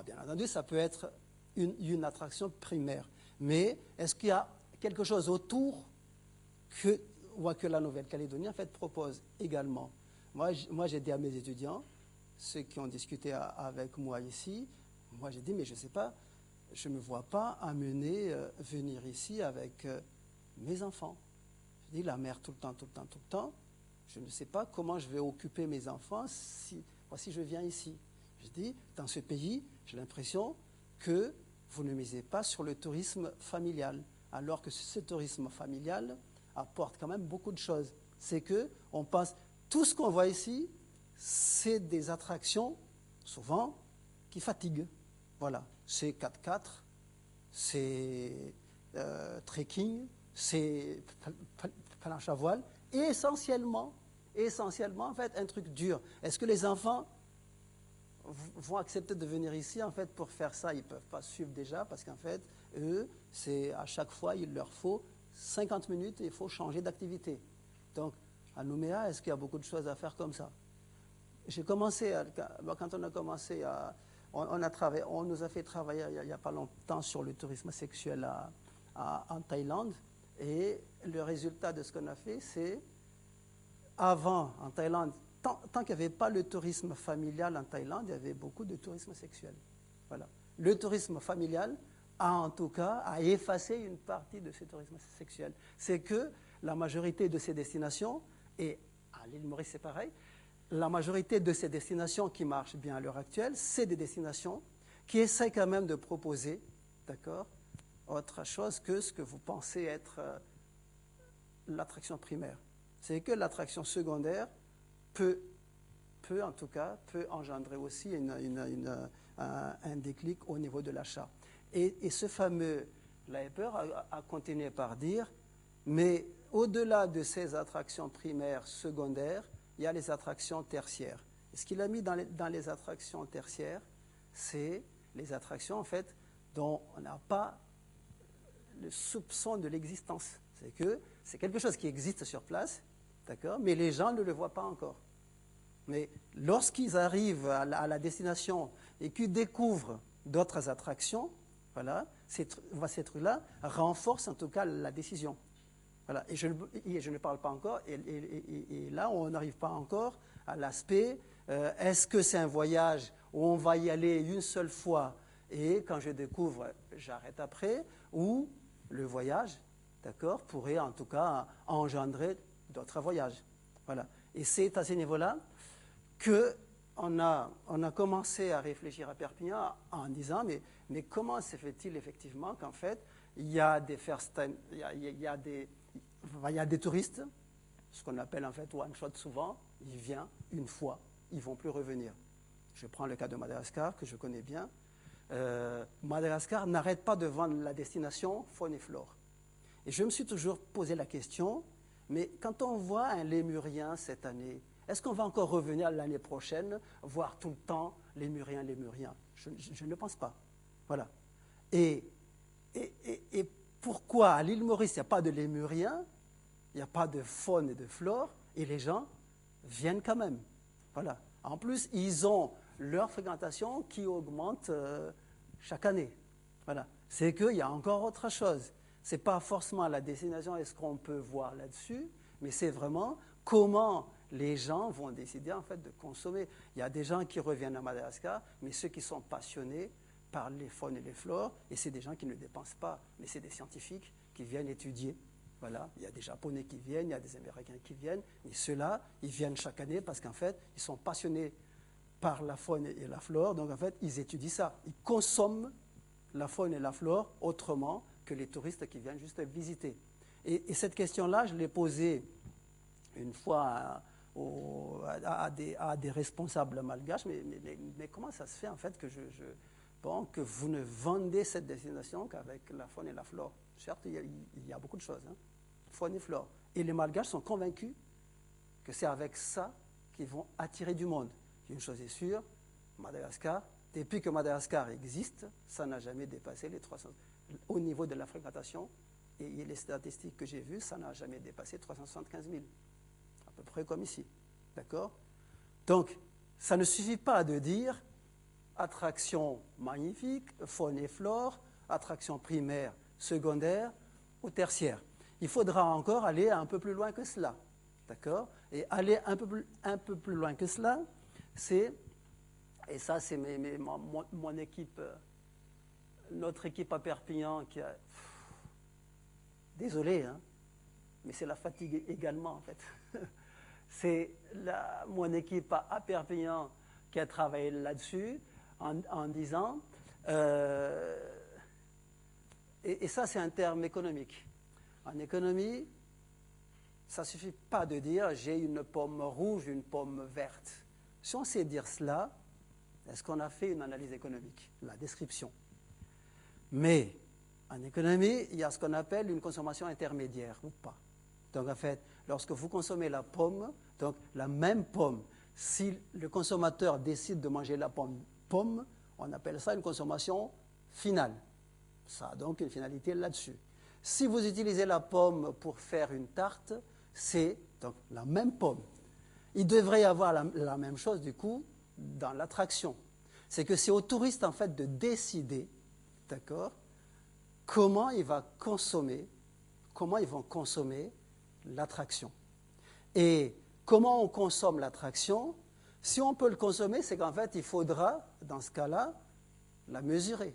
Speaker 2: bien entendu, ça peut être une attraction primaire. Mais est-ce qu'il y a quelque chose autour que la Nouvelle-Calédonie, en fait, propose également? Moi, j'ai dit à mes étudiants, ceux qui ont discuté avec moi ici, moi, j'ai dit, mais je ne sais pas, je ne me vois pas venir ici avec mes enfants. Je dis, la mer tout le temps. Je ne sais pas comment je vais occuper mes enfants si je viens ici. Je dis, dans ce pays, j'ai l'impression que vous ne misez pas sur le tourisme familial, alors que ce tourisme familial apporte quand même beaucoup de choses. C'est qu'on pense, tout ce qu'on voit ici, c'est des attractions, souvent, qui fatiguent. Voilà, c'est 4x4, c'est trekking, c'est planche à voile, et essentiellement, en fait, un truc dur. Est-ce que les enfants vont accepter de venir ici, en fait, pour faire ça? Ils ne peuvent pas suivre déjà, parce qu'en fait, eux, c'est à chaque fois, il leur faut 50 minutes et il faut changer d'activité. Donc, à Nouméa, est-ce qu'il y a beaucoup de choses à faire comme ça? J'ai commencé, quand on a commencé on nous a fait travailler il n'y a pas longtemps sur le tourisme sexuel en Thaïlande, et le résultat de ce qu'on a fait, c'est, avant, en Thaïlande, tant qu'il n'y avait pas le tourisme familial en Thaïlande, il y avait beaucoup de tourisme sexuel. Voilà. Le tourisme familial en tout cas, effacé une partie de ce tourisme sexuel. C'est que la majorité de ces destinations, et à l'île Maurice c'est pareil, la majorité de ces destinations qui marchent bien à l'heure actuelle, c'est des destinations qui essaient quand même de proposer, d'accord, autre chose que ce que vous pensez être l'attraction primaire. C'est que l'attraction secondaire peut en tout cas, engendrer aussi un déclic au niveau de l'achat. Et ce fameux Leiper a continué par dire, mais au-delà de ces attractions primaires, secondaires, il y a les attractions tertiaires. Et ce qu'il a mis dans les attractions tertiaires, c'est les attractions, en fait, dont on n'a pas le soupçon de l'existence. C'est que c'est quelque chose qui existe sur place, d'accord, mais les gens ne le voient pas encore. Mais lorsqu'ils arrivent à la destination et qu'ils découvrent d'autres attractions, voilà, ces trucs-là renforcent en tout cas la décision. Voilà. Et je ne parle pas encore, et là on n'arrive pas encore à l'aspect, est-ce que c'est un voyage où on va y aller une seule fois et quand je découvre, j'arrête après, ou le voyage, d'accord, pourrait en tout cas engendrer d'autres voyages. Voilà. Et c'est à ce niveau-là qu'on a commencé à réfléchir à Perpignan en disant, mais comment se fait-il effectivement qu'en fait, il y a des touristes, ce qu'on appelle en fait one-shot souvent, ils viennent une fois, ils ne vont plus revenir. Je prends le cas de Madagascar, que je connais bien. Madagascar n'arrête pas de vendre la destination faune et flore. Et je me suis toujours posé la question, mais quand on voit un lémurien cette année, est-ce qu'on va encore revenir l'année prochaine, voir tout le temps lémurien? Je ne pense pas. Voilà. Et pourquoi à l'île Maurice, il n'y a pas de lémurien, il n'y a pas de faune et de flore, et les gens viennent quand même. Voilà. En plus, ils ont leur fréquentation qui augmente chaque année. Voilà. C'est qu'il y a encore autre chose. Ce n'est pas forcément la destination et ce qu'on peut voir là-dessus, mais c'est vraiment comment les gens vont décider en fait de consommer. Il y a des gens qui reviennent à Madagascar, mais ceux qui sont passionnés par les faunes et les flores, et c'est des gens qui ne dépensent pas, mais c'est des scientifiques qui viennent étudier. Voilà. Il y a des Japonais qui viennent, il y a des Américains qui viennent, et ceux-là, ils viennent chaque année parce qu'en fait, ils sont passionnés par la faune et la flore, donc en fait, ils étudient ça. Ils consomment la faune et la flore autrement que les touristes qui viennent juste visiter. Et cette question-là, je l'ai posée une fois à des responsables malgaches, mais comment ça se fait en fait que vous ne vendez cette destination qu'avec la faune et la flore? Certes, il y a beaucoup de choses, hein. faune et flore. Et les Malgaches sont convaincus que c'est avec ça qu'ils vont attirer du monde. Une chose est sûre, Madagascar, depuis que Madagascar existe, ça n'a jamais dépassé les 300. Au niveau de la fréquentation, et les statistiques que j'ai vues, ça n'a jamais dépassé 375 000. À peu près comme ici. D'accord? Donc, ça ne suffit pas de dire attraction magnifique, faune et flore, attraction primaire, secondaire ou tertiaire. Il faudra encore aller un peu plus loin que cela. D'accord? Et aller un peu plus loin que cela, c'est, et ça c'est mon équipe, notre équipe à Perpignan qui a, désolé, hein, mais c'est la fatigue également en fait. C'est mon équipe à Perpignan qui a travaillé là-dessus en disant, et ça c'est un terme économique. En économie, ça ne suffit pas de dire j'ai une pomme rouge, une pomme verte. Si on sait dire cela, est-ce qu'on a fait une analyse économique? La description. Mais en économie, il y a ce qu'on appelle une consommation intermédiaire ou pas. Donc en fait, lorsque vous consommez la pomme, donc la même pomme, si le consommateur décide de manger la pomme, on appelle ça une consommation finale. Ça a donc une finalité là-dessus. Si vous utilisez la pomme pour faire une tarte, c'est donc la même pomme. Il devrait y avoir la même chose du coup dans l'attraction. C'est que c'est au touriste en fait de décider, d'accord, comment ils vont consommer l'attraction. Et comment on consomme l'attraction? Si on peut le consommer, c'est qu'en fait, il faudra, dans ce cas-là, la mesurer.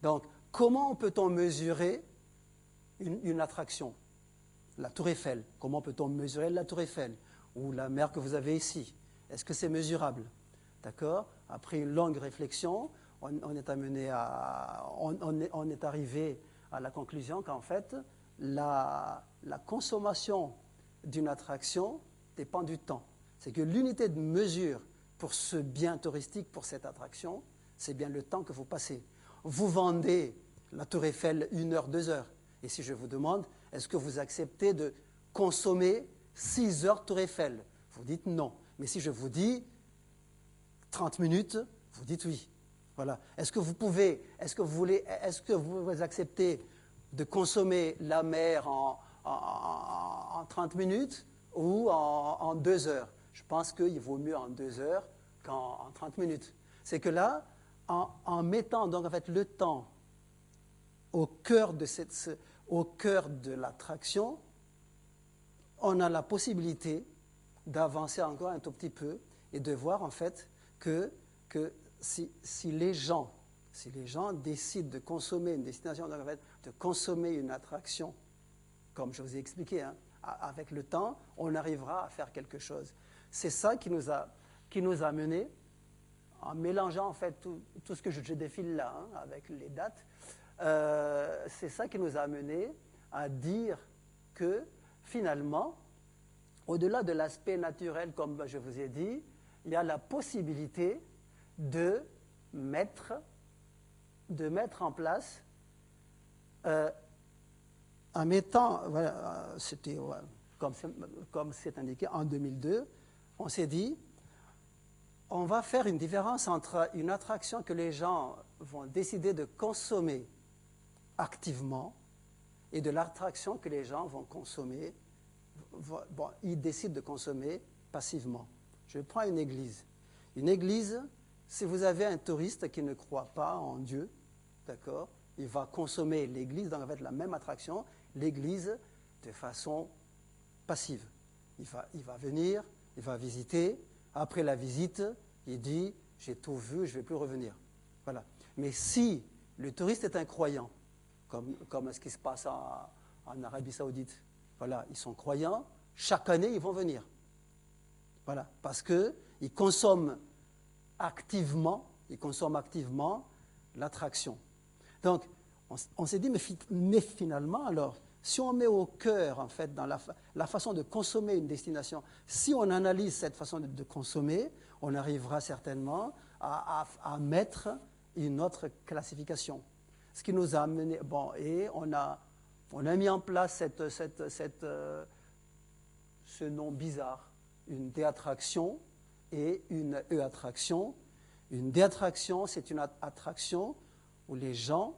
Speaker 2: Donc, comment peut-on mesurer une attraction? La Tour Eiffel. Comment peut-on mesurer la Tour Eiffel? Ou la mer que vous avez ici? Est-ce que c'est mesurable? D'accord? Après une longue réflexion, on est arrivé à la conclusion qu'en fait, la consommation d'une attraction dépend du temps. C'est que l'unité de mesure pour ce bien touristique, pour cette attraction, c'est bien le temps que vous passez. Vous vendez la Tour Eiffel 1 heure, 2 heures. Et si je vous demande, est-ce que vous acceptez de consommer 6 heures Tour Eiffel? Vous dites non. Mais si je vous dis 30 minutes, vous dites oui. Voilà. Est-ce que vous acceptez de consommer la mer en 30 minutes ou en 2 heures? Je pense qu'il vaut mieux en 2 heures qu'en 30 minutes. C'est que là, en mettant donc en fait le temps au cœur de l'attraction, on a la possibilité d'avancer encore un tout petit peu et de voir en fait que si les gens décident de consommer une destination, donc en fait, de consommer une attraction, comme je vous ai expliqué, hein, avec le temps, on arrivera à faire quelque chose. C'est ça qui nous a mené, en mélangeant en fait tout ce que je défile là, hein, avec les dates, c'est ça qui nous a mené à dire que finalement, au-delà de l'aspect naturel, comme je vous ai dit, il y a la possibilité de mettre en place, en mettant, voilà, c'était comme c'est indiqué en 2002, on s'est dit, on va faire une différence entre une attraction que les gens vont décider de consommer activement et de l'attraction que les gens vont consommer, ils décident de consommer passivement. Je prends une église. Une église, si vous avez un touriste qui ne croit pas en Dieu, d'accord, il va consommer l'église, donc en fait la même attraction, l'église de façon passive. Il va venir, il va visiter, après la visite, il dit « j'ai tout vu, je ne vais plus revenir ». Voilà. Mais si le touriste est un croyant, comme ce qui se passe en Arabie Saoudite, voilà, ils sont croyants, chaque année ils vont venir. Voilà, parce qu'ils consomment activement l'attraction. Donc, on s'est dit, mais finalement, alors, si on met au cœur, en fait, dans la façon de consommer une destination, si on analyse cette façon de consommer, on arrivera certainement à mettre une autre classification. Ce qui nous a amené, et on a On a mis en place ce nom bizarre, une D-attraction et une E-attraction. Une D-attraction, c'est une attraction où les gens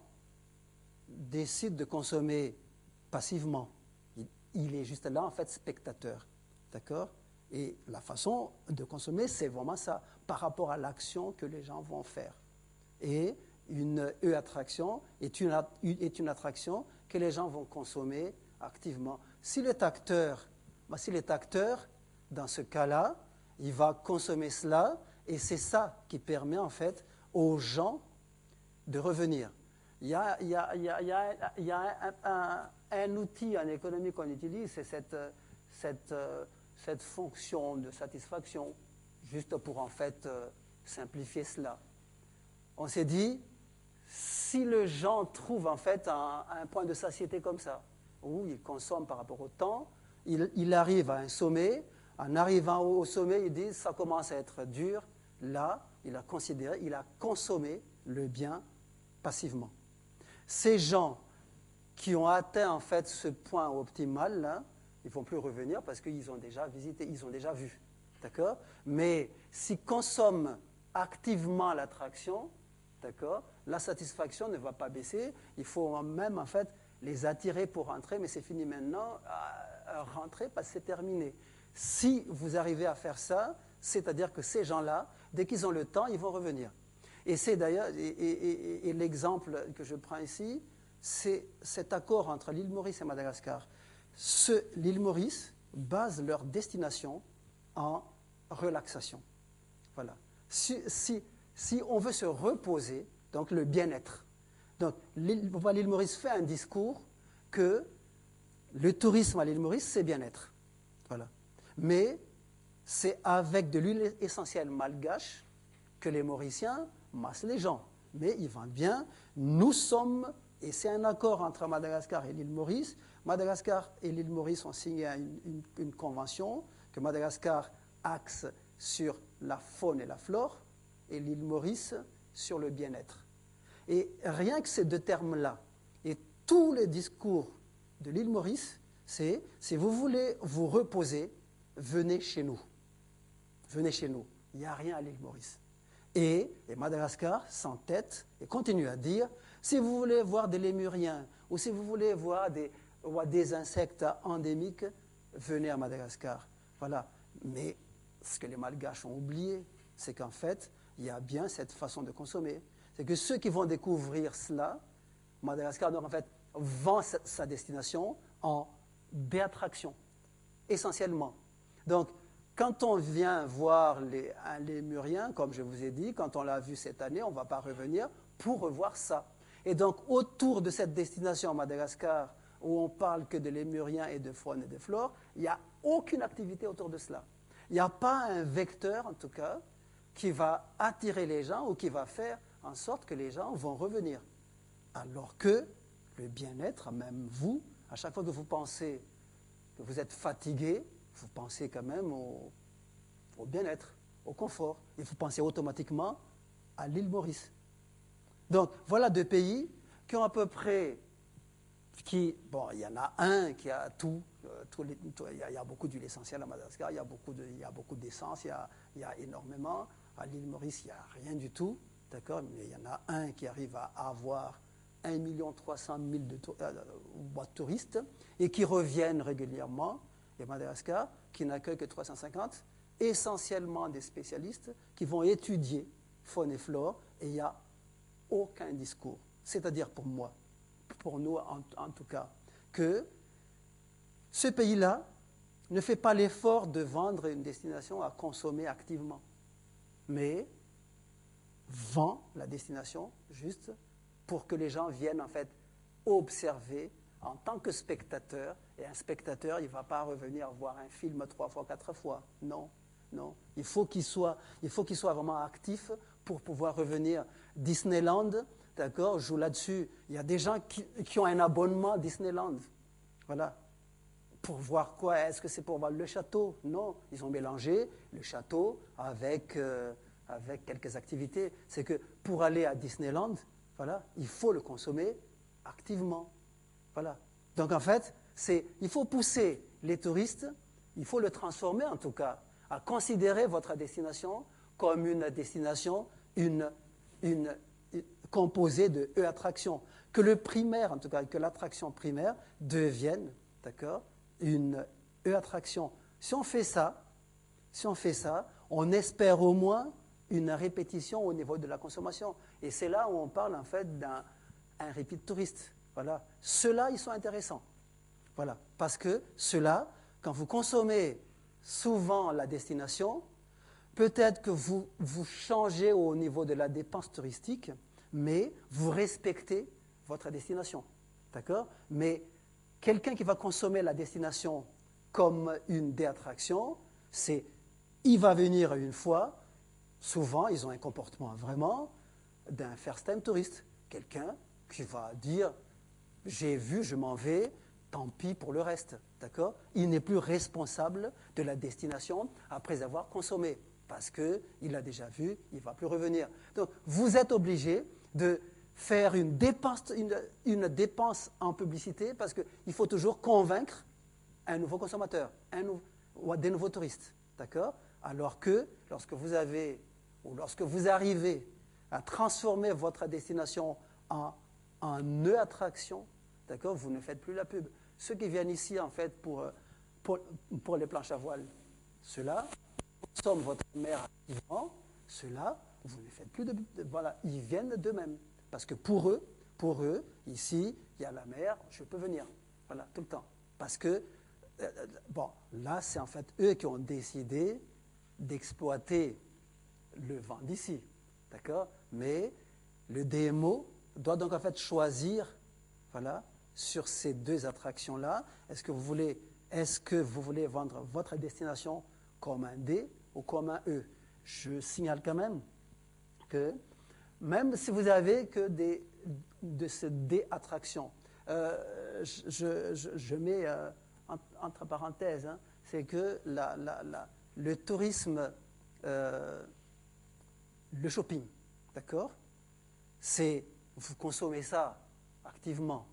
Speaker 2: décident de consommer passivement. Il est juste là, en fait, spectateur. D'accord? Et la façon de consommer, c'est vraiment ça, par rapport à l'action que les gens vont faire. Et une E-attraction est une attraction que les gens vont consommer activement. S'il est acteur, dans ce cas-là, il va consommer cela, et c'est ça qui permet, en fait, aux gens de revenir. Il y a un outil en économie qu'on utilise, c'est cette fonction de satisfaction, juste pour en fait simplifier cela. On s'est dit, si les gens trouvent en fait un point de satiété comme ça, où ils consomment par rapport au temps, il arrive à un sommet, en arrivant au sommet, ils disent, ça commence à être dur, là, il a consommé le bien passivement. Ces gens qui ont atteint en fait ce point optimal, là, ils ne vont plus revenir parce qu'ils ont déjà visité, ils ont déjà vu. D'accord? Mais s'ils consomment activement l'attraction, d'accord, la satisfaction ne va pas baisser. Il faut même en fait les attirer pour rentrer, mais c'est fini maintenant, rentrer parce que c'est terminé. Si vous arrivez à faire ça, c'est-à-dire que ces gens-là, dès qu'ils ont le temps, ils vont revenir. Et c'est d'ailleurs, et l'exemple que je prends ici, c'est cet accord entre l'île Maurice et Madagascar. L'île Maurice base leur destination en relaxation. Voilà. Si on veut se reposer, donc le bien-être, donc l'île Maurice fait un discours que le tourisme à l'île Maurice, c'est bien-être. Voilà. Mais c'est avec de l'huile essentielle malgache que les Mauriciens massent les gens. Mais ils vendent bien. Nous sommes, et c'est un accord entre Madagascar et l'île Maurice. Madagascar et l'île Maurice ont signé une convention que Madagascar axe sur la faune et la flore, et l'île Maurice sur le bien-être. Et rien que ces deux termes-là, et tous les discours de l'île Maurice, c'est si vous voulez vous reposer, venez chez nous. Venez chez nous. Il n'y a rien à l'île Maurice. Et Madagascar s'entête et continue à dire, si vous voulez voir des lémuriens ou si vous voulez voir des insectes endémiques, venez à Madagascar. Voilà. Mais ce que les Malgaches ont oublié, c'est qu'en fait, il y a bien cette façon de consommer. C'est que ceux qui vont découvrir cela, Madagascar, donc en fait, vend sa destination en béattraction, essentiellement. Donc, quand on vient voir un lémurien, comme je vous ai dit, quand on l'a vu cette année, on ne va pas revenir pour revoir ça. Et donc, autour de cette destination à Madagascar, où on parle que de lémuriens et de faune et de flore, il n'y a aucune activité autour de cela. Il n'y a pas un vecteur, en tout cas, qui va attirer les gens ou qui va faire en sorte que les gens vont revenir. Alors que le bien-être, même vous, à chaque fois que vous pensez que vous êtes fatigué, vous pensez quand même au bien-être, au confort. Et vous pensez automatiquement à l'île Maurice. Donc, voilà deux pays qui ont à peu près... bon, il y en a un qui a tout. Il y a beaucoup d'huile essentielle à Madagascar, il y a beaucoup d'essence, il y a énormément. À l'île Maurice, il n'y a rien du tout. D'accord, mais il y en a un qui arrive à avoir 1 300 000 de touristes et qui reviennent régulièrement. Et Madagascar, qui n'accueille que 350, essentiellement des spécialistes qui vont étudier faune et flore, et il n'y a aucun discours. C'est-à-dire pour moi, pour nous en tout cas, que ce pays-là ne fait pas l'effort de vendre une destination à consommer activement, mais vend la destination juste pour que les gens viennent en fait observer en tant que spectateur. Et un spectateur, il ne va pas revenir voir un film 3 fois, 4 fois. Non, non. Il faut qu'il soit vraiment actif pour pouvoir revenir. Disneyland, d'accord, joue là-dessus. Il y a des gens qui ont un abonnement à Disneyland. Voilà. Pour voir quoi? Est-ce que c'est pour voir le château? Non. Ils ont mélangé le château avec quelques activités. C'est que pour aller à Disneyland, voilà, il faut le consommer activement. Voilà. Donc en fait, il faut pousser les touristes, il faut le transformer en tout cas, à considérer votre destination comme une destination composée de E-attractions. Que le primaire, en tout cas, que l'attraction primaire devienne, d'accord, une E-attraction. Si on fait ça, on espère au moins une répétition au niveau de la consommation. Et c'est là où on parle en fait d'un repeat touriste. Voilà. Ceux-là, ils sont intéressants. Voilà. Parce que ceux-là, quand vous consommez souvent la destination, peut-être que vous changez au niveau de la dépense touristique, mais vous respectez votre destination. D'accord? Mais quelqu'un qui va consommer la destination comme une des attractions, il va venir une fois. Souvent, ils ont un comportement vraiment d'un first-time touriste. Quelqu'un qui va dire « j'ai vu, je m'en vais, tant pis pour le reste ». D'accord ? Il n'est plus responsable de la destination après avoir consommé. Parce qu'il a déjà vu, il ne va plus revenir. Donc, vous êtes obligé de faire une dépense en publicité parce qu'il faut toujours convaincre un nouveau consommateur, ou des nouveaux touristes. D'accord ? Alors que lorsque vous arrivez à transformer votre destination en E-attraction, d'accord, vous ne faites plus la pub. Ceux qui viennent ici, en fait, pour les planches à voile, ceux-là consomment votre mer activement, ceux-là, vous ne faites plus de... Voilà, ils viennent d'eux-mêmes. Parce que pour eux, ici, il y a la mer, je peux venir. Voilà, tout le temps. Parce que, là, c'est en fait eux qui ont décidé d'exploiter le vent d'ici. D'accord ? Mais le DMO doit donc en fait choisir, voilà, sur ces deux attractions-là, est-ce que vous voulez vendre votre destination comme un D ou comme un E? Je signale quand même que même si vous avez que de ces D attractions, je mets entre parenthèses, hein, c'est que le tourisme, le shopping, d'accord, vous consommez ça activement.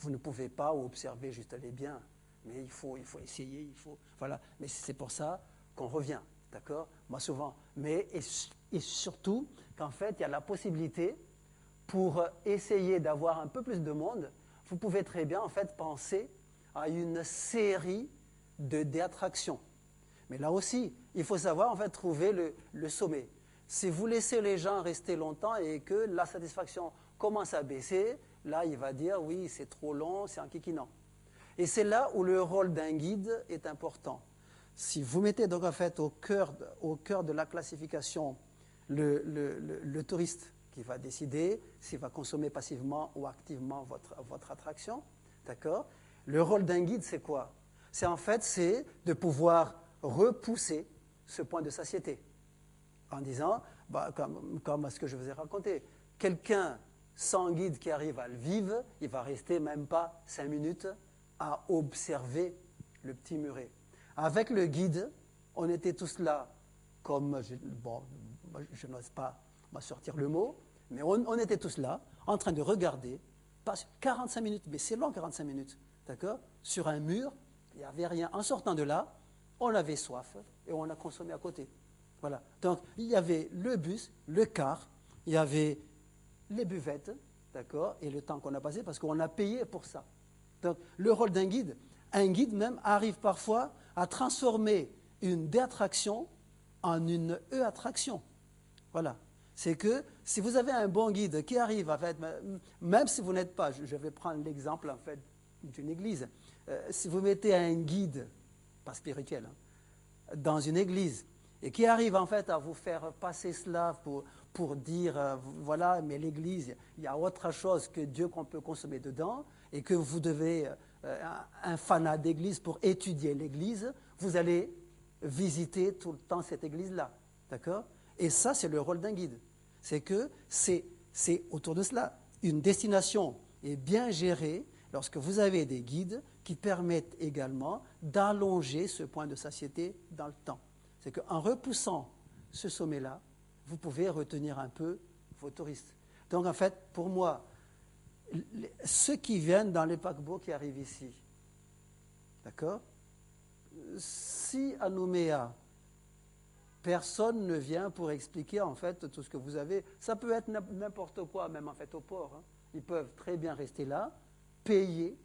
Speaker 2: Vous ne pouvez pas observer juste les biens, mais il faut essayer, voilà. Mais c'est pour ça qu'on revient, d'accord? Moi souvent, et surtout qu'en fait il y a la possibilité pour essayer d'avoir un peu plus de monde. Vous pouvez très bien en fait penser à une série d'attractions. Mais là aussi, il faut savoir en fait trouver le sommet. Si vous laissez les gens rester longtemps et que la satisfaction commence à baisser, là, il va dire, oui, c'est trop long, c'est enquiquinant. Et c'est là où le rôle d'un guide est important. Si vous mettez donc en fait au cœur de la classification le touriste qui va décider s'il va consommer passivement ou activement votre attraction, d'accord ? Le rôle d'un guide, c'est quoi ? C'est de pouvoir repousser ce point de satiété en disant, comme ce que je vous ai raconté, quelqu'un sans guide qui arrive à le vivre, il va rester même pas 5 minutes à observer le petit muret. Avec le guide, on était tous là, comme, je n'ose pas sortir le mot, mais on était tous là, en train de regarder, pas 45 minutes, mais c'est long 45 minutes, d'accord ? Sur un mur, il n'y avait rien. En sortant de là, on avait soif et on a consommé à côté. Voilà. Donc, il y avait le bus, le car, il y avait les buvettes, d'accord, et le temps qu'on a passé, parce qu'on a payé pour ça. Donc, le rôle d'un guide même arrive parfois à transformer une D-attraction en une E-attraction. Voilà. C'est que si vous avez un bon guide qui arrive, en fait, même si vous n'êtes pas, je vais prendre l'exemple en fait d'une église, si vous mettez un guide, pas spirituel, hein, dans une église, et qui arrive en fait à vous faire passer cela pour dire, voilà, mais l'église, il y a autre chose que Dieu qu'on peut consommer dedans, et que vous devez, un fanat d'église pour étudier l'église, vous allez visiter tout le temps cette église-là, d'accord ? Et ça, c'est le rôle d'un guide. C'est que c'est autour de cela. Une destination est bien gérée lorsque vous avez des guides qui permettent également d'allonger ce point de satiété dans le temps. C'est qu'en repoussant ce sommet-là, vous pouvez retenir un peu vos touristes. Donc en fait, pour moi, ceux qui viennent dans les paquebots qui arrivent ici, d'accord? Si à Nouméa, personne ne vient pour expliquer en fait tout ce que vous avez, ça peut être n'importe quoi, même en fait au port. Hein. Ils peuvent très bien rester là, payer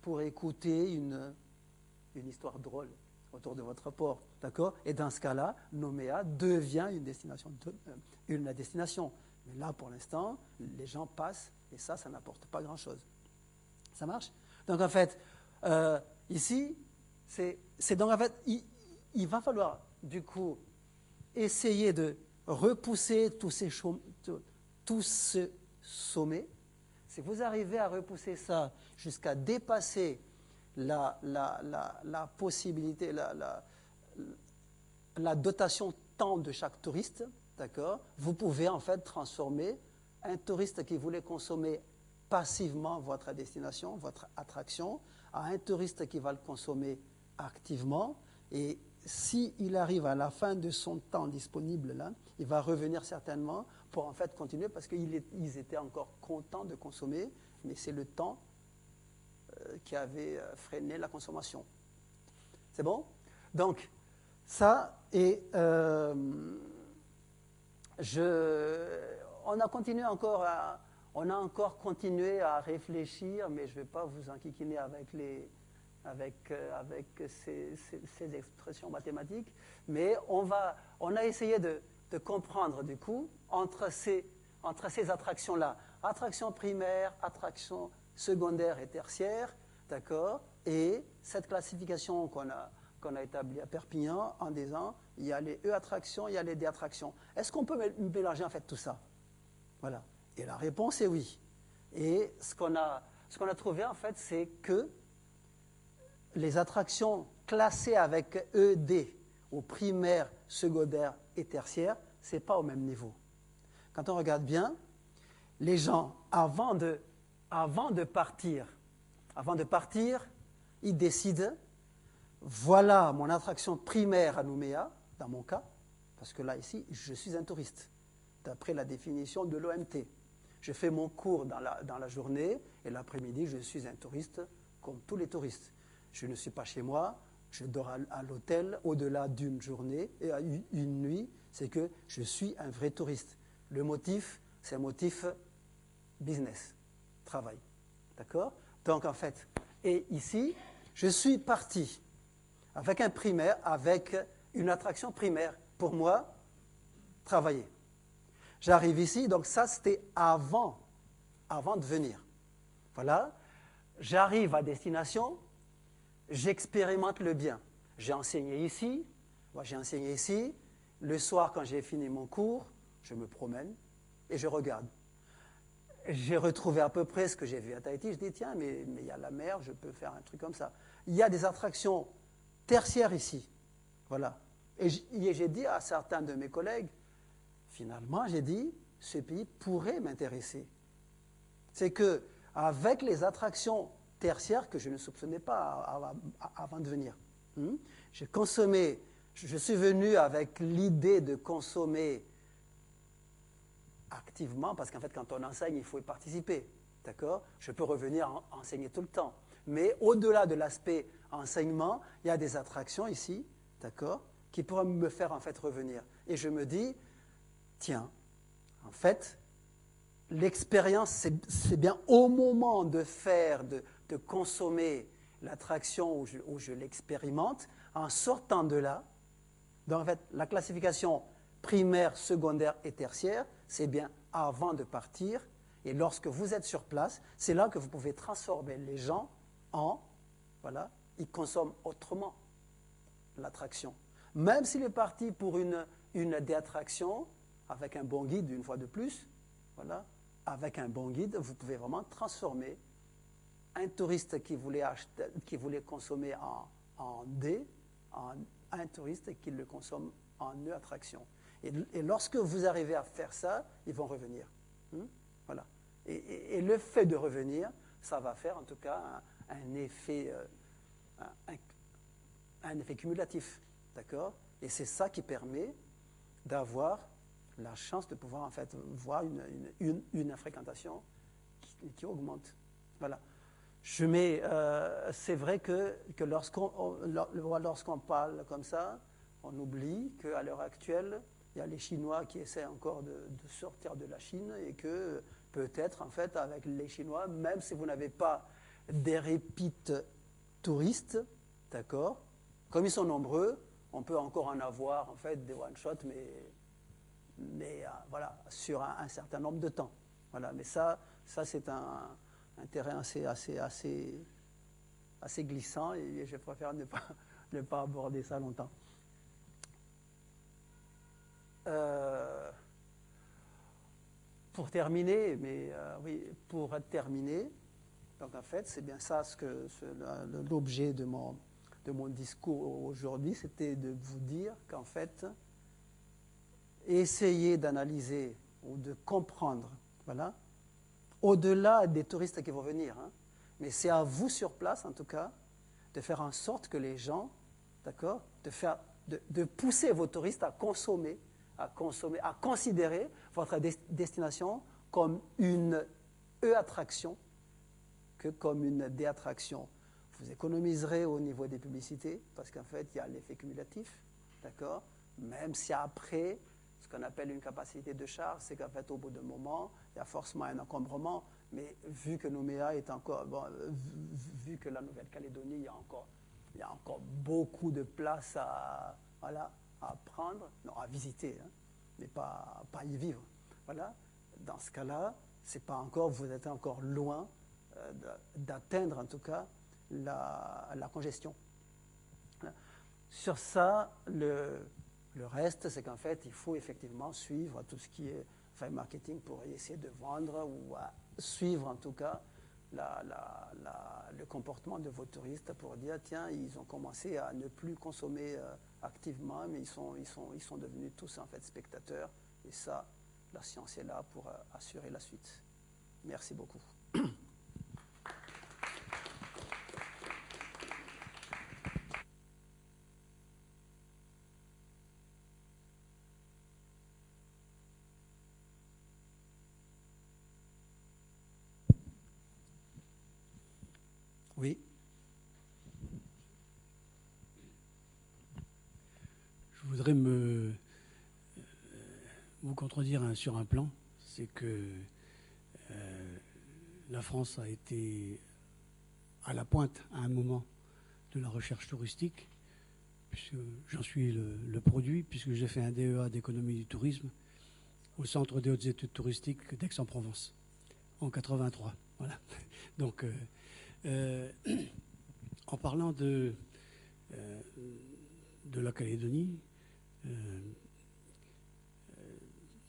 Speaker 2: pour écouter une histoire drôle autour de votre port, d'accord? Et dans ce cas-là, Nouméa devient une destination. Mais là, pour l'instant, les gens passent et ça n'apporte pas grand-chose. Ça marche? Donc en fait, ici, c'est donc en fait, il va falloir du coup essayer de repousser tous ce sommet. Si vous arrivez à repousser ça jusqu'à dépasser la possibilité, la dotation temps de chaque touriste, d'accord, vous pouvez en fait transformer un touriste qui voulait consommer passivement votre destination, votre attraction, à un touriste qui va le consommer activement. Et s'il arrive à la fin de son temps disponible, là, il va revenir certainement pour en fait continuer parce qu'ils étaient encore contents de consommer, mais c'est le temps qui avait freiné la consommation. C'est bon? Donc, ça, et on a encore continué à réfléchir, mais je ne vais pas vous enquiquiner avec ces expressions mathématiques, mais on a essayé de comprendre du coup entre ces attractions-là, attractions primaires, attractions secondaires et tertiaires, d'accord, et cette classification qu'on a établie à Perpignan en disant il y a les E-attractions, il y a les D-attractions. Est-ce qu'on peut mélanger en fait tout ça? Voilà. Et la réponse est oui. Et ce qu'on a trouvé en fait, c'est que les attractions classées avec ED, au primaire, secondaire et tertiaire, ce n'est pas au même niveau. Quand on regarde bien, les gens, avant de partir, ils décident, voilà mon attraction primaire à Nouméa, dans mon cas, parce que là, ici, je suis un touriste, d'après la définition de l'OMT. Je fais mon cours dans la journée, et l'après-midi, je suis un touriste comme tous les touristes. Je ne suis pas chez moi, je dors à l'hôtel au-delà d'une journée et à une nuit, c'est que je suis un vrai touriste. Le motif, c'est un motif business, travail. D'accord? Donc en fait, et ici, je suis parti avec un primaire, avec une attraction primaire. Pour moi, travailler. J'arrive ici, donc ça c'était avant de venir. Voilà, j'arrive à destination, j'expérimente le bien. J'ai enseigné ici, le soir quand j'ai fini mon cours, je me promène et je regarde. J'ai retrouvé à peu près ce que j'ai vu à Tahiti, je dis tiens, mais il y a la mer, je peux faire un truc comme ça. Il y a des attractions tertiaires ici, voilà. Et j'ai dit à certains de mes collègues, finalement, j'ai dit, ce pays pourrait m'intéresser. C'est qu'avec les attractions tertiaires que je ne soupçonnais pas avant de venir, j'ai consommé, je suis venu avec l'idée de consommer activement, parce qu'en fait, quand on enseigne, il faut y participer. D'accord? Je peux revenir enseigner tout le temps. Mais au-delà de l'aspect enseignement, il y a des attractions ici, d'accord, qui pourraient me faire en fait revenir. Et je me dis, tiens, en fait, l'expérience, c'est bien au moment de faire, de consommer l'attraction où je l'expérimente, en sortant de là, donc en fait, la classification primaire, secondaire et tertiaire, c'est bien avant de partir. Et lorsque vous êtes sur place, c'est là que vous pouvez transformer les gens voilà, ils consomment autrement l'attraction. Même s'il est parti pour une des attractions, avec un bon guide, une fois de plus, voilà, avec un bon guide, vous pouvez vraiment transformer un touriste qui voulait consommer en D, en un touriste qui le consomme en E attraction. Et lorsque vous arrivez à faire ça, ils vont revenir. Voilà. Et le fait de revenir, ça va faire en tout cas un effet cumulatif. D'accord? Et c'est ça qui permet d'avoir la chance de pouvoir en fait voir une fréquentation qui augmente. Voilà. C'est vrai que lorsqu'on parle comme ça, on oublie qu'à l'heure actuelle, il y a les Chinois qui essaient encore de sortir de la Chine et que peut-être, en fait, avec les Chinois, même si vous n'avez pas des répites touristes, d'accord, comme ils sont nombreux, on peut encore en avoir, en fait, des one-shots, mais voilà, sur un certain nombre de temps. Voilà, mais ça c'est un terrain assez glissant et je préfère ne pas aborder ça longtemps. Pour terminer, donc en fait, c'est bien ça l'objet de mon discours aujourd'hui, c'était de vous dire qu'en fait, essayer d'analyser ou de comprendre, voilà, au-delà des touristes qui vont venir, hein, mais c'est à vous sur place, en tout cas, de faire en sorte que les gens, d'accord, de pousser vos touristes à considérer votre destination comme une E-attraction que comme une D-attraction. Vous économiserez au niveau des publicités, parce qu'en fait, il y a l'effet cumulatif, d'accord, même si après, ce qu'on appelle une capacité de charge, c'est qu'en fait, au bout d'un moment, il y a forcément un encombrement, mais vu que Nouméa est encore, vu que la Nouvelle-Calédonie, il y a encore beaucoup de place à prendre, non, à visiter, hein, mais pas y vivre. Voilà. Dans ce cas-là, vous êtes encore loin d'atteindre en tout cas la congestion. Voilà. Sur ça, le reste, c'est qu'en fait, il faut effectivement suivre tout ce qui est marketing pour essayer de vendre ou suivre en tout cas le comportement de vos touristes pour dire tiens, ils ont commencé à ne plus consommer activement, mais ils sont devenus tous en fait spectateurs. Et ça, la science est là pour assurer la suite. Merci beaucoup. Oui.
Speaker 3: Je voudrais vous contredire sur un plan, c'est que la France a été à la pointe à un moment de la recherche touristique, puisque j'en suis le produit, puisque j'ai fait un DEA d'économie du tourisme au Centre des hautes études touristiques d'Aix-en-Provence en 83. Voilà. Donc, en parlant de la Calédonie,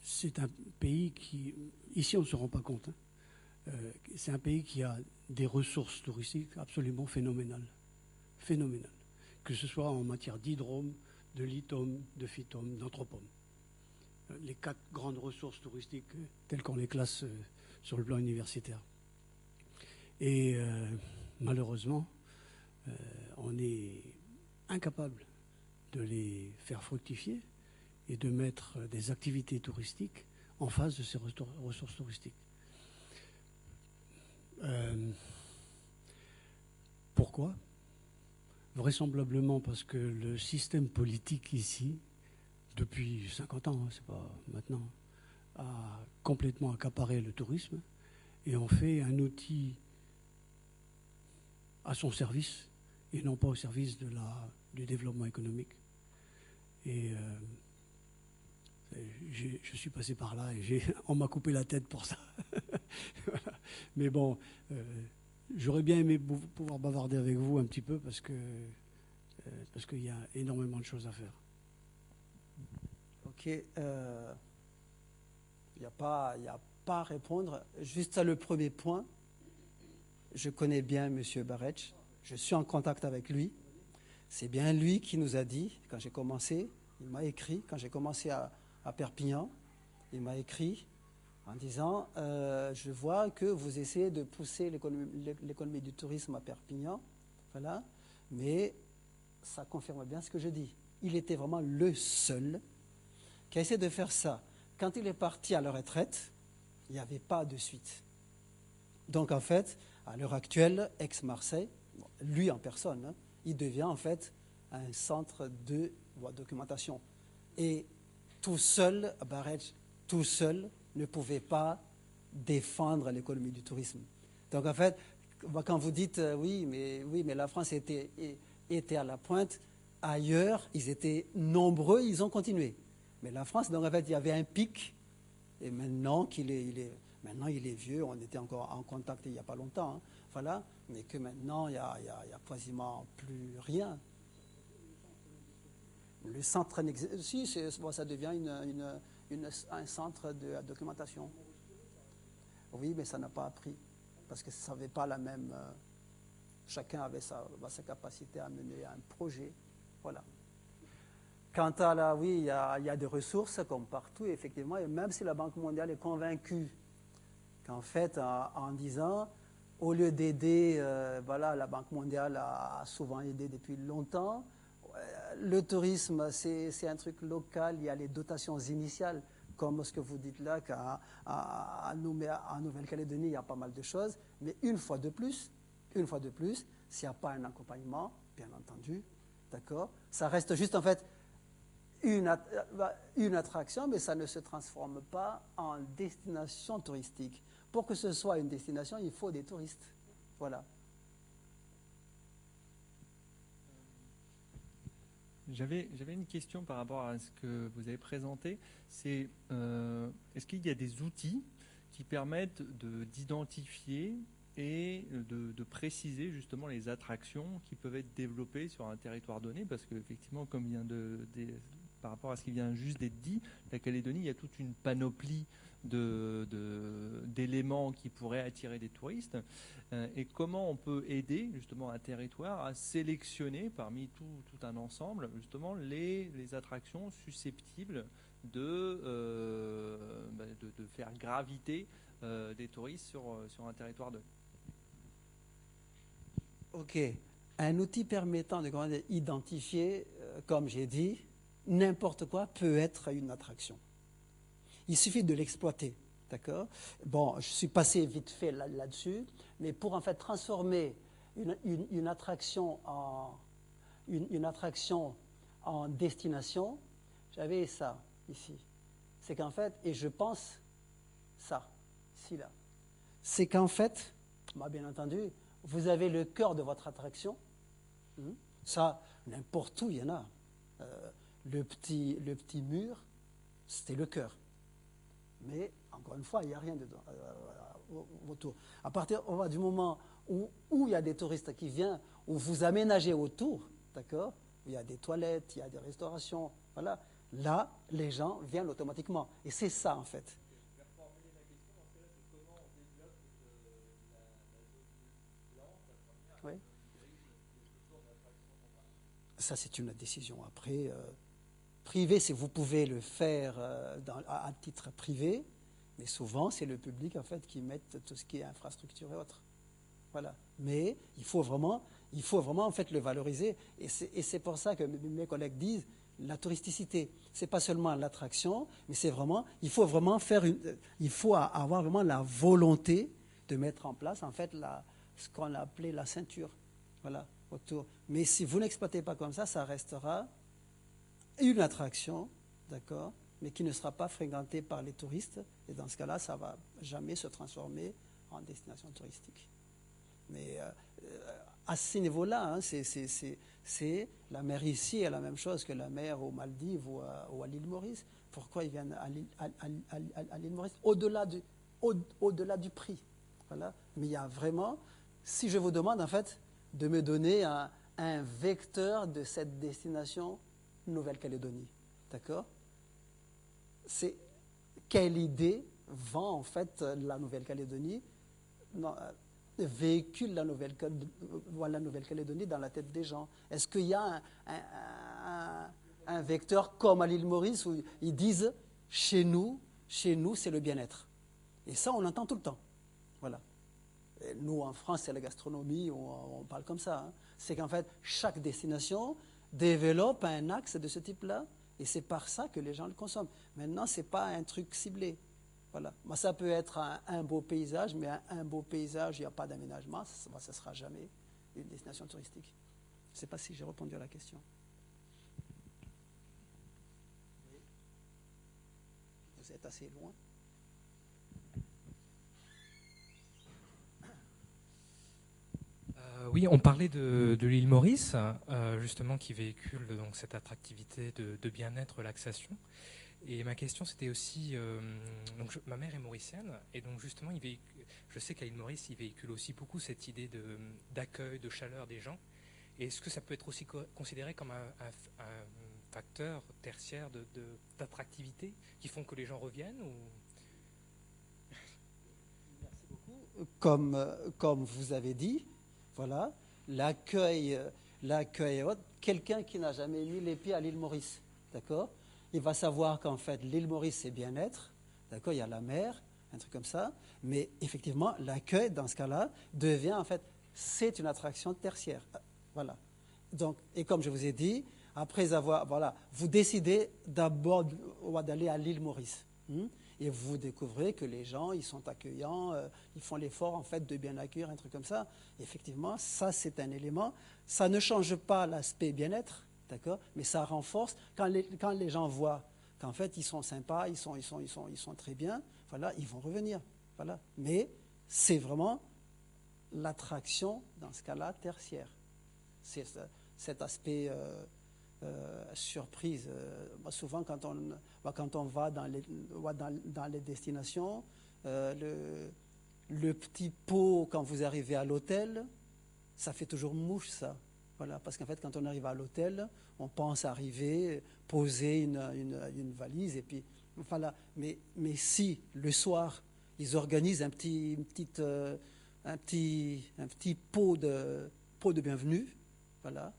Speaker 3: c'est un pays qui, ici on ne se rend pas compte, hein, c'est un pays qui a des ressources touristiques absolument phénoménales. Phénoménales. Que ce soit en matière d'hydrome, de lithome, de phytome, d'anthropome. Les 4 grandes ressources touristiques telles qu'on les classe sur le plan universitaire. Et malheureusement, on est incapable de les faire fructifier et de mettre des activités touristiques en face de ces ressources touristiques. Pourquoi ? Vraisemblablement parce que le système politique ici, depuis 50 ans, hein, c'est pas maintenant, a complètement accaparé le tourisme et en fait un outil à son service et non pas au service du développement économique. Et je suis passé par là et on m'a coupé la tête pour ça. Voilà. Mais bon, j'aurais bien aimé pouvoir bavarder avec vous un petit peu parce qu'il y a énormément de choses à faire.
Speaker 2: Ok. Il n'y a pas à répondre. Juste à le premier point, je connais bien M. Barretch. Je suis en contact avec lui. C'est bien lui qui nous a dit, quand j'ai commencé, il m'a écrit, quand j'ai commencé à Perpignan, il m'a écrit en disant je vois que vous essayez de pousser l'économie du tourisme à Perpignan, voilà, mais ça confirme bien ce que je dis. Il était vraiment le seul qui a essayé de faire ça. Quand il est parti à la retraite, il n'y avait pas de suite. Donc en fait, à l'heure actuelle, Aix-Marseille, lui en personne, hein, il devient en fait un centre de documentation. Et tout seul, Barrett, tout seul, ne pouvait pas défendre l'économie du tourisme. Donc en fait, quand vous dites oui, mais la France était à la pointe, ailleurs, ils étaient nombreux, ils ont continué. Mais la France, donc en fait, il y avait un pic, et maintenant maintenant il est vieux, on était encore en contact il n'y a pas longtemps, hein, voilà, mais que maintenant il y a quasiment plus rien. Le centre, si, ça devient un centre de documentation. Oui, mais ça n'a pas appris, parce que ça n'avait pas la même... chacun avait sa capacité à mener un projet. Voilà. Quant à oui, il y a des ressources comme partout, effectivement, et même si la Banque mondiale est convaincue qu'en fait, en disant, au lieu d'aider, la Banque mondiale a souvent aidé depuis longtemps, le tourisme, c'est un truc local, il y a les dotations initiales, comme ce que vous dites là, qu'en Nouvelle-Calédonie, il y a pas mal de choses, mais une fois de plus, s'il n'y a pas un accompagnement, bien entendu, d'accord, ça reste juste en fait une attraction, mais ça ne se transforme pas en destination touristique. Pour que ce soit une destination, il faut des touristes. Voilà.
Speaker 1: J'avais une question par rapport à ce que vous avez présenté. C'est est-ce qu'il y a des outils qui permettent d'identifier et de préciser justement les attractions qui peuvent être développées sur un territoire donné? Parce qu'effectivement, comme par rapport à ce qui vient juste d'être dit, la Calédonie, il y a toute une panoplie d'éléments qui pourraient attirer des touristes, et comment on peut aider justement un territoire à sélectionner parmi tout un ensemble justement les attractions susceptibles de faire graviter des touristes sur un territoire donné.
Speaker 2: Ok, un outil permettant d'identifier, comme j'ai dit, n'importe quoi peut être une attraction. Il suffit de l'exploiter, d'accord? Bon, je suis passé vite fait là-dessus, mais pour en fait transformer une attraction en destination, j'avais ça ici. C'est qu'en fait, et je pense ça, ici là, c'est qu'en fait, bien entendu, vous avez le cœur de votre attraction. Ça, n'importe où, il y en a. Le petit mur, c'était le cœur. Mais, encore une fois, il n'y a rien dedans, autour. À partir du moment où il y a des touristes qui viennent, où vous aménagez autour, d'accord, il y a des toilettes, il y a des restaurations, voilà, là, les gens viennent automatiquement. Et c'est ça, en fait. Oui. Ça, c'est une décision après. Privé, si vous pouvez le faire à titre privé, mais souvent, c'est le public, en fait, qui met tout ce qui est infrastructure et autres. Voilà. Mais il faut vraiment, en fait, le valoriser. Et c'est pour ça que mes collègues disent la touristicité. Ce n'est pas seulement l'attraction, mais c'est vraiment, il faut avoir vraiment la volonté de mettre en place, en fait, ce qu'on a appelé la ceinture. Voilà, autour. Mais si vous n'exploitez pas comme ça restera une attraction, d'accord, mais qui ne sera pas fréquentée par les touristes. Et dans ce cas-là, ça ne va jamais se transformer en destination touristique. Mais à ce niveau-là, hein, la mer ici est la même chose que la mer aux Maldives ou à l'île Maurice. Pourquoi ils viennent à l'île Maurice? Au-delà du prix. Voilà. Mais il y a vraiment, si je vous demande en fait de me donner un vecteur de cette destination Nouvelle-Calédonie, d'accord? C'est quelle idée vend en fait la Nouvelle-Calédonie, véhicule la Nouvelle-Calédonie dans la tête des gens? Est-ce qu'il y a un vecteur comme à l'île Maurice où ils disent chez nous c'est le bien-être? Et ça, on l'entend tout le temps. Voilà. Et nous, en France, c'est la gastronomie, on parle comme ça. Hein. C'est qu'en fait, chaque destination développe un axe de ce type-là, et c'est par ça que les gens le consomment. Maintenant, ce n'est pas un truc ciblé. Voilà. Moi, ça peut être un beau paysage, mais un beau paysage, il n'y a pas d'aménagement, ça ne sera jamais une destination touristique. Je ne sais pas si j'ai répondu à la question. Oui. Vous êtes assez loin.
Speaker 4: Oui, on parlait de l'île Maurice, justement, qui véhicule donc cette attractivité de bien-être, relaxation. Et ma question, c'était aussi, ma mère est mauricienne, et donc justement, je sais qu'à l'île Maurice, il véhicule aussi beaucoup cette idée d'accueil, de chaleur des gens. Et est-ce que ça peut être aussi considéré comme un facteur tertiaire d'attractivité qui font que les gens reviennent ou...
Speaker 2: Merci beaucoup. Comme vous avez dit, voilà, l'accueil est haut. Quelqu'un qui n'a jamais mis les pieds à l'île Maurice, d'accord, il va savoir qu'en fait, l'île Maurice, c'est bien-être, d'accord, il y a la mer, un truc comme ça, mais effectivement, l'accueil, dans ce cas-là, devient, en fait, c'est une attraction tertiaire. Voilà. Donc, et comme je vous ai dit, après avoir, voilà, vous décidez d'abord d'aller à l'île Maurice. Et vous découvrez que les gens, ils sont accueillants, ils font l'effort, en fait, de bien accueillir, un truc comme ça. Et effectivement, ça, c'est un élément. Ça ne change pas l'aspect bien-être, d'accord, mais ça renforce quand les gens voient qu'en fait, ils sont sympas, ils sont très bien, voilà, ils vont revenir. Voilà. Mais c'est vraiment l'attraction, dans ce cas-là, tertiaire. C'est cet aspect surprise. Souvent, quand on va dans les destinations, le petit pot, quand vous arrivez à l'hôtel, ça fait toujours mouche, ça. Voilà, parce qu'en fait, quand on arrive à l'hôtel, on pense arriver, poser une valise, et puis, voilà. Mais si, le soir, ils organisent un petit pot de bienvenue, voilà,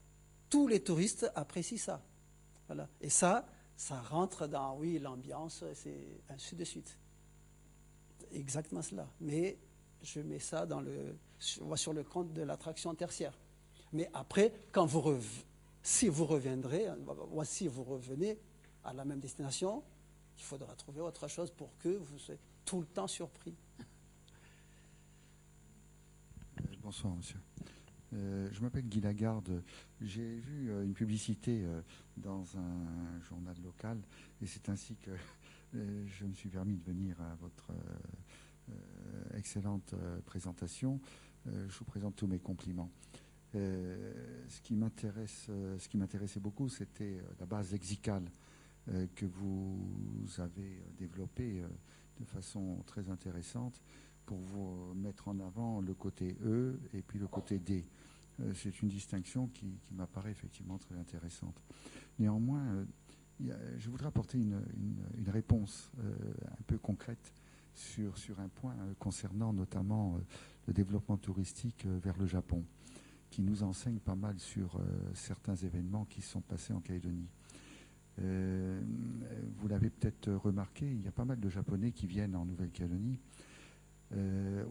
Speaker 2: tous les touristes apprécient ça. Voilà. Et ça rentre dans, oui, l'ambiance, c'est ainsi de suite. Exactement cela. Mais je mets ça sur le compte de l'attraction tertiaire. Mais après, si vous reviendrez, si vous revenez à la même destination, il faudra trouver autre chose pour que vous soyez tout le temps surpris.
Speaker 5: Bonsoir, monsieur. Je m'appelle Guy Lagarde. J'ai vu une publicité dans un journal local et c'est ainsi que je me suis permis de venir à votre excellente présentation. Je vous présente tous mes compliments. Ce qui m'intéressait beaucoup, c'était la base lexicale que vous avez développée de façon très intéressante pour vous mettre en avant le côté E et puis le côté D. C'est une distinction qui m'apparaît effectivement très intéressante. Néanmoins, je voudrais apporter une réponse un peu concrète sur un point concernant notamment le développement touristique vers le Japon, qui nous enseigne pas mal sur certains événements qui sont passés en Calédonie. Vous l'avez peut-être remarqué, il y a pas mal de Japonais qui viennent en Nouvelle-Calédonie.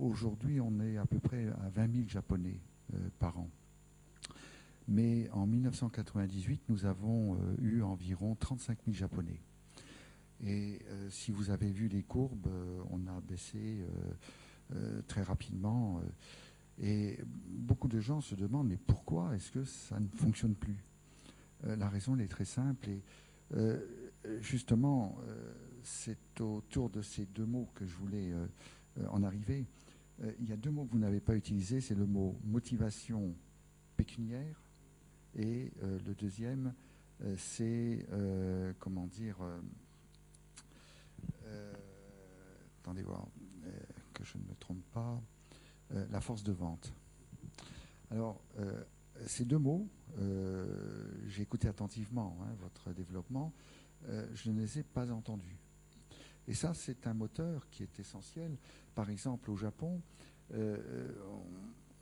Speaker 5: Aujourd'hui, on est à peu près à 20 000 Japonais par an. Mais en 1998, nous avons eu environ 35 000 Japonais. Et si vous avez vu les courbes, on a baissé très rapidement. Et beaucoup de gens se demandent, mais pourquoi est-ce que ça ne fonctionne plus ? La raison, elle est très simple. Et justement, c'est autour de ces deux mots que je voulais en arriver. Il y a deux mots que vous n'avez pas utilisés, c'est le mot motivation pécuniaire et le deuxième, c'est, comment dire, attendez voir, que je ne me trompe pas, la force de vente. Alors, ces deux mots, j'ai écouté attentivement votre développement, je ne les ai pas entendus. Et ça, c'est un moteur qui est essentiel. Par exemple, au Japon,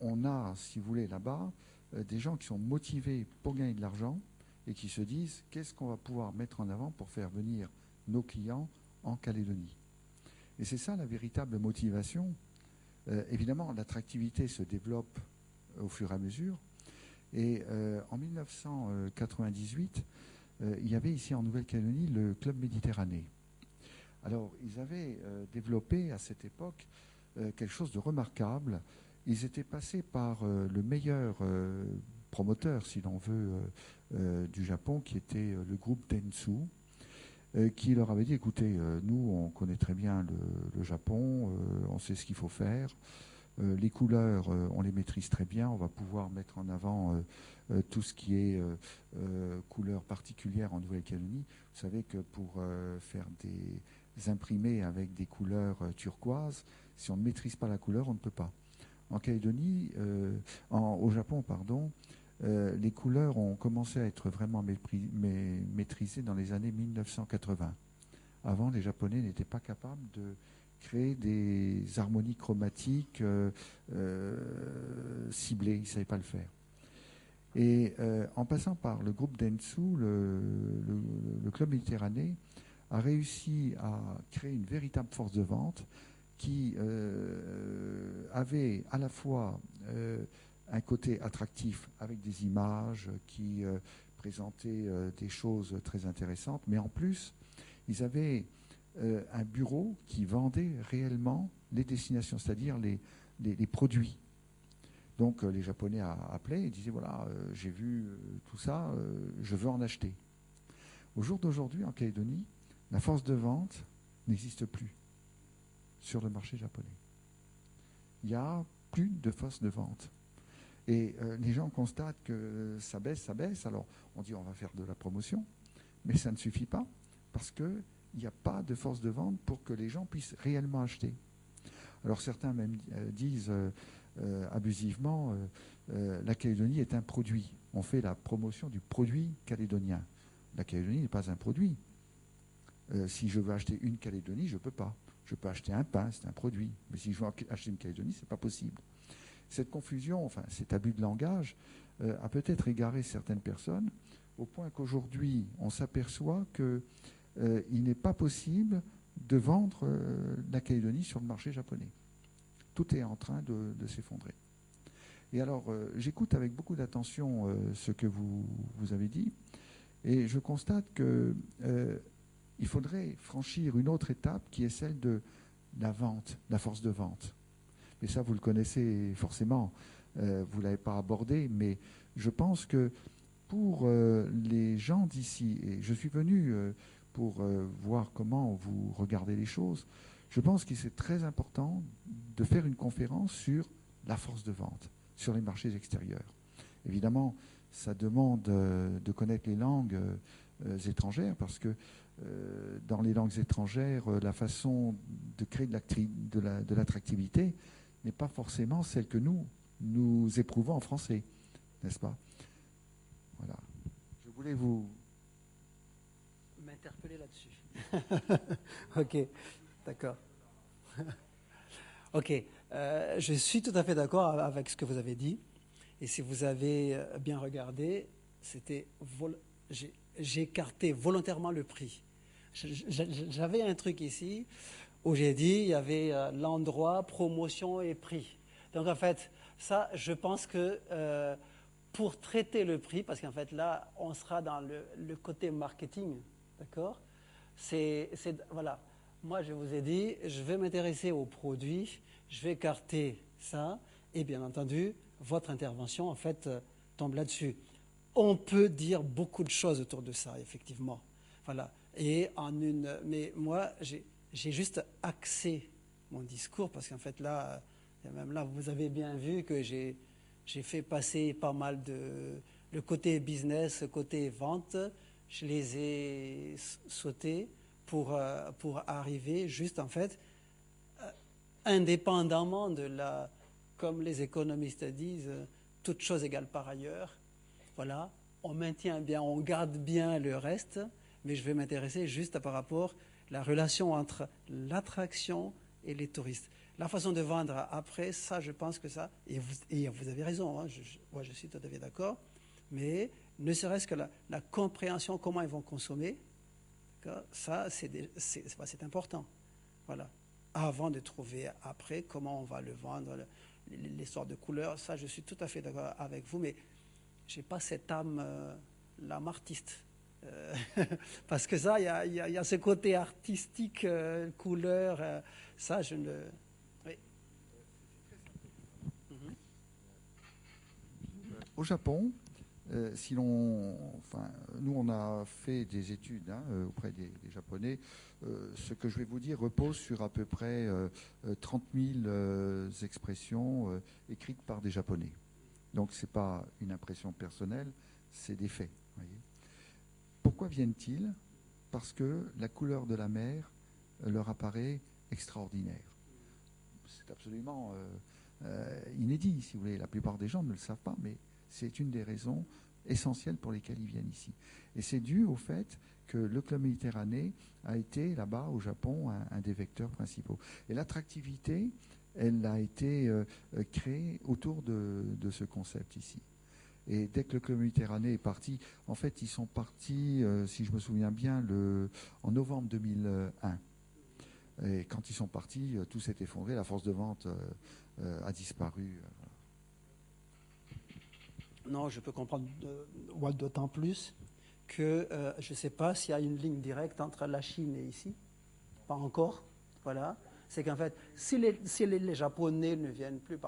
Speaker 5: on a, si vous voulez, là-bas, des gens qui sont motivés pour gagner de l'argent et qui se disent qu'est-ce qu'on va pouvoir mettre en avant pour faire venir nos clients en Calédonie. Et c'est ça la véritable motivation. Évidemment, l'attractivité se développe au fur et à mesure. Et en 1998, il y avait ici en Nouvelle-Calédonie le Club Méditerranée. Alors, ils avaient développé à cette époque quelque chose de remarquable. Ils étaient passés par le meilleur promoteur, si l'on veut, du Japon, qui était le groupe Dentsu, qui leur avait dit, écoutez, nous, on connaît très bien le Japon, on sait ce qu'il faut faire. Les couleurs, on les maîtrise très bien. On va pouvoir mettre en avant tout ce qui est couleurs particulières en Nouvelle-Calédonie. Vous savez que pour faire des imprimés avec des couleurs turquoises, si on ne maîtrise pas la couleur, on ne peut pas. En Calédonie, au Japon, pardon, les couleurs ont commencé à être vraiment maîtrisées dans les années 1980. Avant, les Japonais n'étaient pas capables de créer des harmonies chromatiques ciblées. Ils ne savaient pas le faire. Et en passant par le groupe Dentsu, le Club Méditerranée a réussi à créer une véritable force de vente qui avait à la fois un côté attractif avec des images qui présentaient des choses très intéressantes, mais en plus, ils avaient un bureau qui vendait réellement les destinations, c'est-à-dire les produits. Donc les Japonais appelaient et disaient, voilà, j'ai vu tout ça, je veux en acheter. Au jour d'aujourd'hui, en Calédonie, la force de vente n'existe plus sur le marché japonais. Il n'y a plus de force de vente. Et les gens constatent que ça baisse. Alors on dit, on va faire de la promotion, mais ça ne suffit pas parce que il n'y a pas de force de vente pour que les gens puissent réellement acheter. Alors certains même disent abusivement, la Calédonie est un produit. On fait la promotion du produit calédonien. La Calédonie n'est pas un produit. Si je veux acheter une Calédonie, je ne peux pas. Je peux acheter un pain, c'est un produit. Mais si je veux acheter une Calédonie, ce n'est pas possible. Cette confusion, enfin cet abus de langage, a peut-être égaré certaines personnes, au point qu'aujourd'hui, on s'aperçoit que il n'est pas possible de vendre la Calédonie sur le marché japonais. Tout est en train de s'effondrer. Et alors, j'écoute avec beaucoup d'attention ce que vous avez dit, et je constate que il faudrait franchir une autre étape qui est celle de la vente, la force de vente. Mais ça, vous le connaissez forcément, vous ne l'avez pas abordé, mais je pense que pour les gens d'ici, et je suis venu pour voir comment vous regardez les choses, je pense que c'est très important de faire une conférence sur la force de vente, sur les marchés extérieurs. Évidemment, ça demande de connaître les langues étrangères, parce que dans les langues étrangères, la façon de créer de l'attractivité n'est pas forcément celle que nous éprouvons en français, n'est-ce pas? Voilà. Je voulais vous
Speaker 2: m'interpeller là-dessus. Ok, d'accord. Ok, je suis tout à fait d'accord avec ce que vous avez dit. Et si vous avez bien regardé, j'ai écarté volontairement le prix. J'avais un truc ici où j'ai dit il y avait l'endroit, promotion et prix. Donc en fait, ça, je pense que pour traiter le prix, parce qu'en fait là, on sera dans le côté marketing, d'accord? Voilà. Moi, je vous ai dit, je vais m'intéresser aux produits, je vais écarter ça, et bien entendu, votre intervention, en fait, tombe là-dessus. On peut dire beaucoup de choses autour de ça, effectivement. Voilà. Mais moi, j'ai juste axé mon discours, parce qu'en fait, là, même là, vous avez bien vu que j'ai fait passer pas mal le côté business, le côté vente, je les ai sautés pour arriver juste, en fait, indépendamment de comme les économistes disent, toute chose égale par ailleurs. Voilà, on maintient bien, on garde bien le reste, mais je vais m'intéresser juste par rapport à la relation entre l'attraction et les touristes. La façon de vendre après, ça, je pense que ça, et vous avez raison, hein, moi je suis tout à fait d'accord, mais ne serait-ce que la compréhension, comment ils vont consommer, ça, c'est important. Voilà. Avant de trouver après comment on va le vendre, les sortes de couleurs, ça, je suis tout à fait d'accord avec vous, mais je n'ai pas cette âme, l'âme artiste. Parce que ça, il y a ce côté artistique, couleur, ça, je ne... Oui.
Speaker 5: Au Japon, nous on a fait des études auprès des Japonais. Ce que je vais vous dire repose sur à peu près 30 000 expressions écrites par des Japonais. Donc c'est pas une impression personnelle, c'est des faits. Voyez. Pourquoi viennent-ils? Parce que la couleur de la mer leur apparaît extraordinaire. C'est absolument inédit, si vous voulez. La plupart des gens ne le savent pas, mais c'est une des raisons essentielles pour lesquelles ils viennent ici. Et c'est dû au fait que le club Méditerranée a été, là-bas, au Japon, un des vecteurs principaux. Et l'attractivité, elle a été créée autour de ce concept ici. Et dès que le club Méditerranée est parti, en fait, ils sont partis, si je me souviens bien, en novembre 2001. Et quand ils sont partis, tout s'est effondré, la force de vente a disparu.
Speaker 2: Non, je peux comprendre d'autant plus que je ne sais pas s'il y a une ligne directe entre la Chine et ici. Pas encore. Voilà. C'est qu'en fait, si les Japonais ne viennent plus,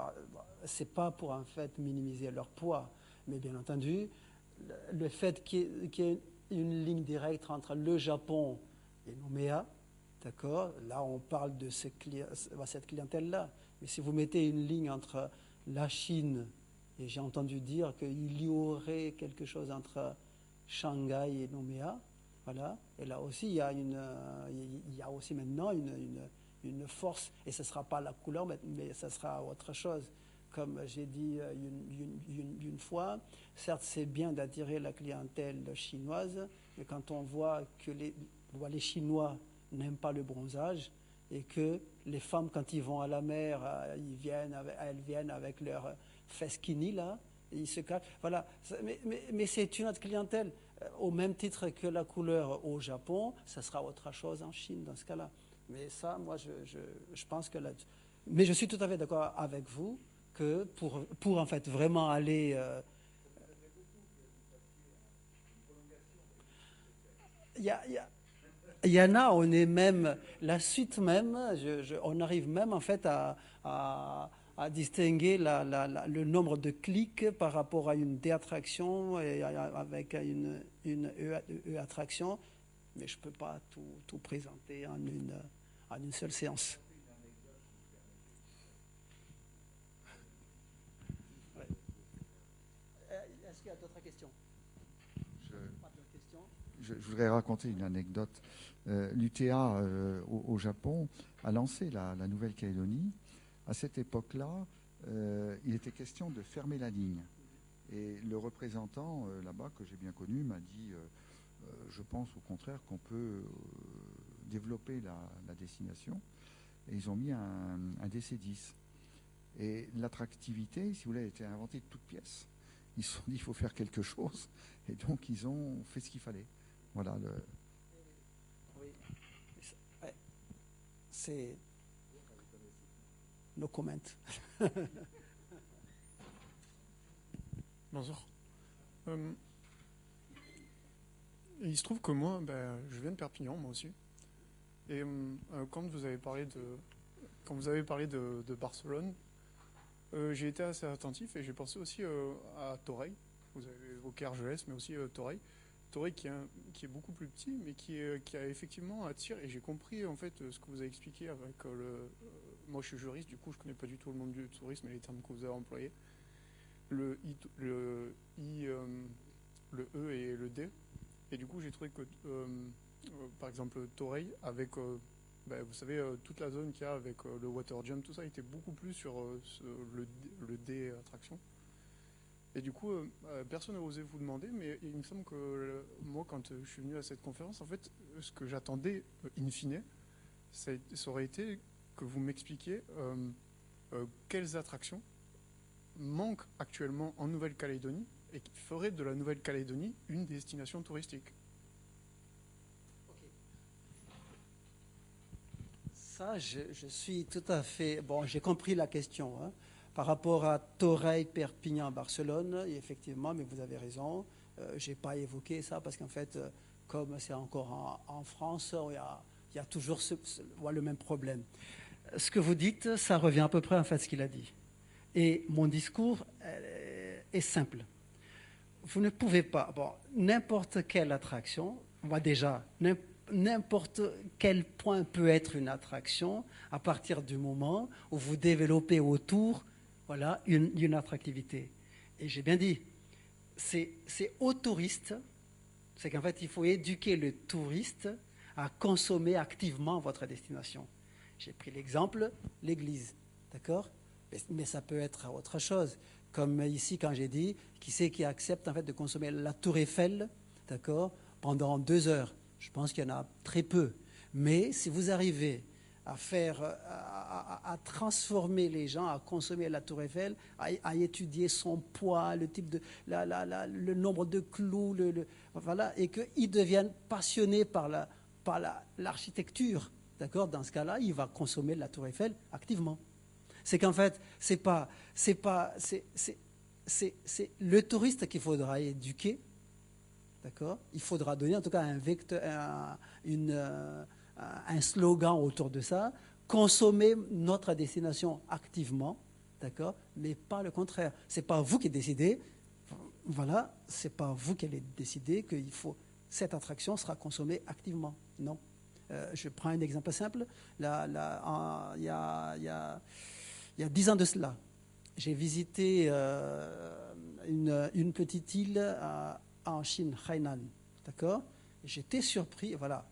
Speaker 2: ce n'est pas pour en fait minimiser leur poids. Mais bien entendu, le fait qu'il y ait une ligne directe entre le Japon et Nouméa, d'accord, là on parle de cette clientèle-là. Mais si vous mettez une ligne entre la Chine, et j'ai entendu dire qu'il y aurait quelque chose entre Shanghai et Nouméa, voilà, et là aussi il y a aussi maintenant une force, et ce ne sera pas la couleur, mais ce sera autre chose. Comme j'ai dit une fois, certes c'est bien d'attirer la clientèle chinoise, mais quand on voit que les Chinois n'aiment pas le bronzage et que les femmes quand ils vont à la mer, elles viennent avec leurs fesses skinny là, et ils se cachent. Voilà, mais c'est une autre clientèle. Au même titre que la couleur au Japon, ça sera autre chose en Chine dans ce cas-là. Mais ça, moi je pense que là... Mais je suis tout à fait d'accord avec vous que pour en fait vraiment aller... Il y en a, on est même... La suite même, on arrive même en fait à distinguer le nombre de clics par rapport à une D-attraction et avec une E-attraction. Mais je ne peux pas tout présenter en une seule séance. Est-ce qu'il y a d'autres questions?
Speaker 5: Je voudrais raconter une anecdote. L'UTA au Japon a lancé la Nouvelle-Calédonie. À cette époque-là, il était question de fermer la ligne. Et le représentant là-bas, que j'ai bien connu, m'a dit je pense au contraire qu'on peut développer la destination. Et ils ont mis un DC-10. Et l'attractivité, si vous voulez, a été inventée de toutes pièces. Ils se sont dit il faut faire quelque chose. Et donc ils ont fait ce qu'il fallait. Voilà
Speaker 2: Oui. C'est no comment.
Speaker 6: Bonjour. Il se trouve que moi, je viens de Perpignan, moi aussi. Et quand vous avez parlé de Barcelone, j'ai été assez attentif et j'ai pensé aussi à Torrey. Vous avez évoqué Argelès, mais aussi Torrey. Torrey qui est beaucoup plus petit, mais qui a effectivement attire. Et j'ai compris en fait ce que vous avez expliqué avec moi, je suis juriste, du coup, je connais pas du tout le monde du tourisme et les termes que vous avez employés. Le E et le D. Et du coup, j'ai trouvé que, par exemple, Torrey, avec, vous savez, toute la zone qu'il y a avec le water jump, tout ça était beaucoup plus sur le D attraction. Et du coup, personne n'a osé vous demander, mais il me semble que moi, quand je suis venu à cette conférence, en fait, ce que j'attendais, in fine, ça aurait été que vous m'expliquiez quelles attractions manquent actuellement en Nouvelle-Calédonie et qui feraient de la Nouvelle-Calédonie une destination touristique.
Speaker 2: Ça, je suis tout à fait... Bon, j'ai compris la question. Par rapport à Torrey, Perpignan, Barcelone, effectivement, mais vous avez raison, Je n'ai pas évoqué ça parce qu'en fait, comme c'est encore en France, il y a toujours le même problème. Ce que vous dites, ça revient à peu près en fait à ce qu'il a dit. Et mon discours est simple. Vous ne pouvez pas, n'importe quelle attraction, déjà, n'importe quel point peut être une attraction à partir du moment où vous développez autour une attractivité. Et j'ai bien dit, c'est aux touristes, c'est qu'en fait, il faut éduquer le touriste à consommer activement votre destination. J'ai pris l'exemple, l'église, d'accord ? Mais ça peut être autre chose. Comme ici, quand j'ai dit, qui c'est qui accepte en fait de consommer la tour Eiffel, d'accord, pendant 2 heures? Je pense qu'il y en a très peu. Mais si vous arrivez à transformer les gens, à consommer la tour Eiffel, à étudier son poids, le type de, le nombre de clous, voilà, et qu'ils deviennent passionnés par l'architecture, d'accord, dans ce cas-là, il va consommer la tour Eiffel activement. C'est qu'en fait, c'est le touriste qu'il faudra éduquer, d'accord. Il faudra donner en tout cas un slogan autour de ça, consommer notre destination activement, d'accord, mais pas le contraire. C'est pas vous qui décidez, voilà, c'est pas vous qui allez décider que cette attraction sera consommée activement. Non. Je prends un exemple simple. Il y a 10 ans de cela, j'ai visité une petite île en Chine, Hainan, d'accord. J'étais surpris, voilà.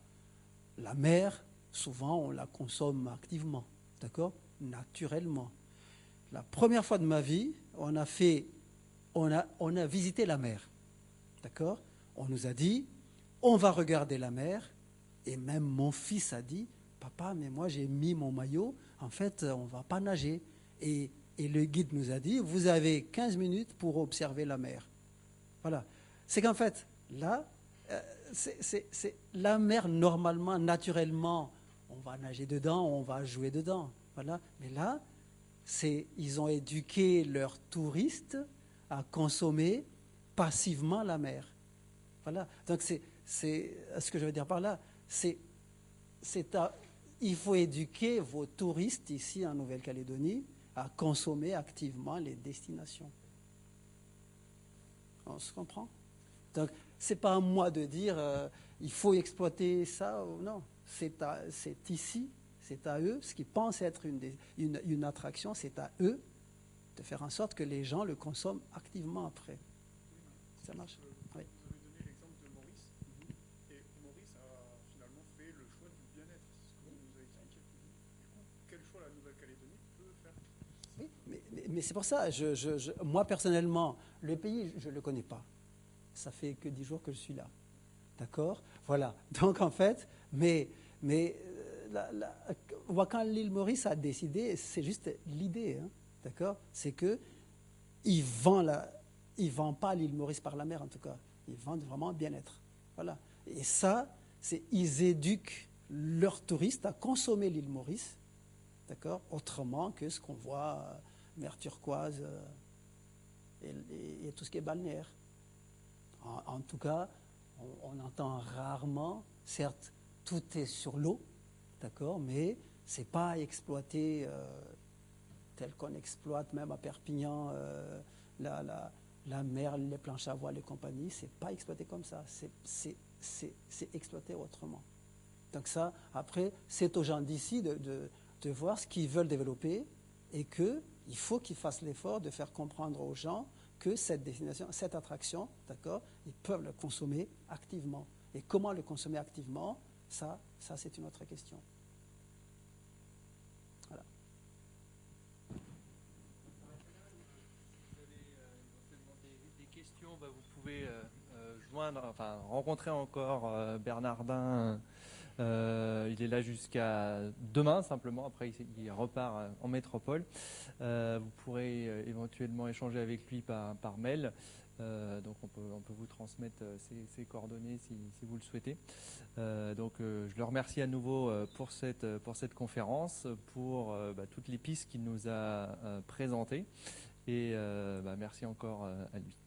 Speaker 2: La mer, souvent, on la consomme activement, d'accord, naturellement. La première fois de ma vie, on a visité la mer, d'accord. On nous a dit, on va regarder la mer, et même mon fils a dit, papa, mais moi j'ai mis mon maillot, en fait, on ne va pas nager. Et le guide nous a dit, vous avez 15 minutes pour observer la mer. Voilà. C'est qu'en fait, là, c'est la mer, normalement, naturellement, on va nager dedans, on va jouer dedans. Voilà. Mais là, ils ont éduqué leurs touristes à consommer passivement la mer. Voilà. Donc, c'est ce que je veux dire par là. Il faut éduquer vos touristes ici en Nouvelle-Calédonie à consommer activement les destinations. On se comprend? Donc, ce n'est pas à moi de dire il faut exploiter ça ou non. C'est ici, c'est à eux, ce qu'ils pensent être une attraction, c'est à eux de faire en sorte que les gens le consomment activement après. Ça marche? Oui.
Speaker 6: Vous avez donné l'exemple de Maurice, et Maurice a finalement fait le choix du bien-être, c'est ce que vous nous avez expliqué. Du coup, quel choix la Nouvelle-Calédonie peut faire?
Speaker 2: Oui, mais c'est pour ça, moi personnellement, le pays, je ne le connais pas. Ça fait que 10 jours que je suis là. D'accord? Voilà. Donc en fait, quand l'île Maurice a décidé, c'est juste l'idée, hein, d'accord? C'est que ils vendent pas l'île Maurice par la mer en tout cas. Ils vendent vraiment bien-être. Voilà. Et ça, ils éduquent leurs touristes à consommer l'île Maurice, d'accord? Autrement que ce qu'on voit, mer turquoise et tout ce qui est balnéaire. En tout cas, on entend rarement, certes, tout est sur l'eau, d'accord, mais ce n'est pas exploité tel qu'on exploite même à Perpignan la mer, les planches à voile et compagnie. Ce n'est pas exploité comme ça, c'est exploité autrement. Donc ça, après, c'est aux gens d'ici de voir ce qu'ils veulent développer et qu'il faut qu'ils fassent l'effort de faire comprendre aux gens que cette destination, cette attraction, d'accord, ils peuvent le consommer activement. Et comment le consommer activement, ça c'est une autre question. Voilà.
Speaker 1: Si vous avez éventuellement des questions, vous pouvez rencontrer encore Bernardin. Il est là jusqu'à demain simplement, après il repart en métropole. Vous pourrez éventuellement échanger avec lui par mail. Donc on peut vous transmettre ses coordonnées si vous le souhaitez. Je le remercie à nouveau pour cette conférence, pour toutes les pistes qu'il nous a présentées. Et merci encore à lui.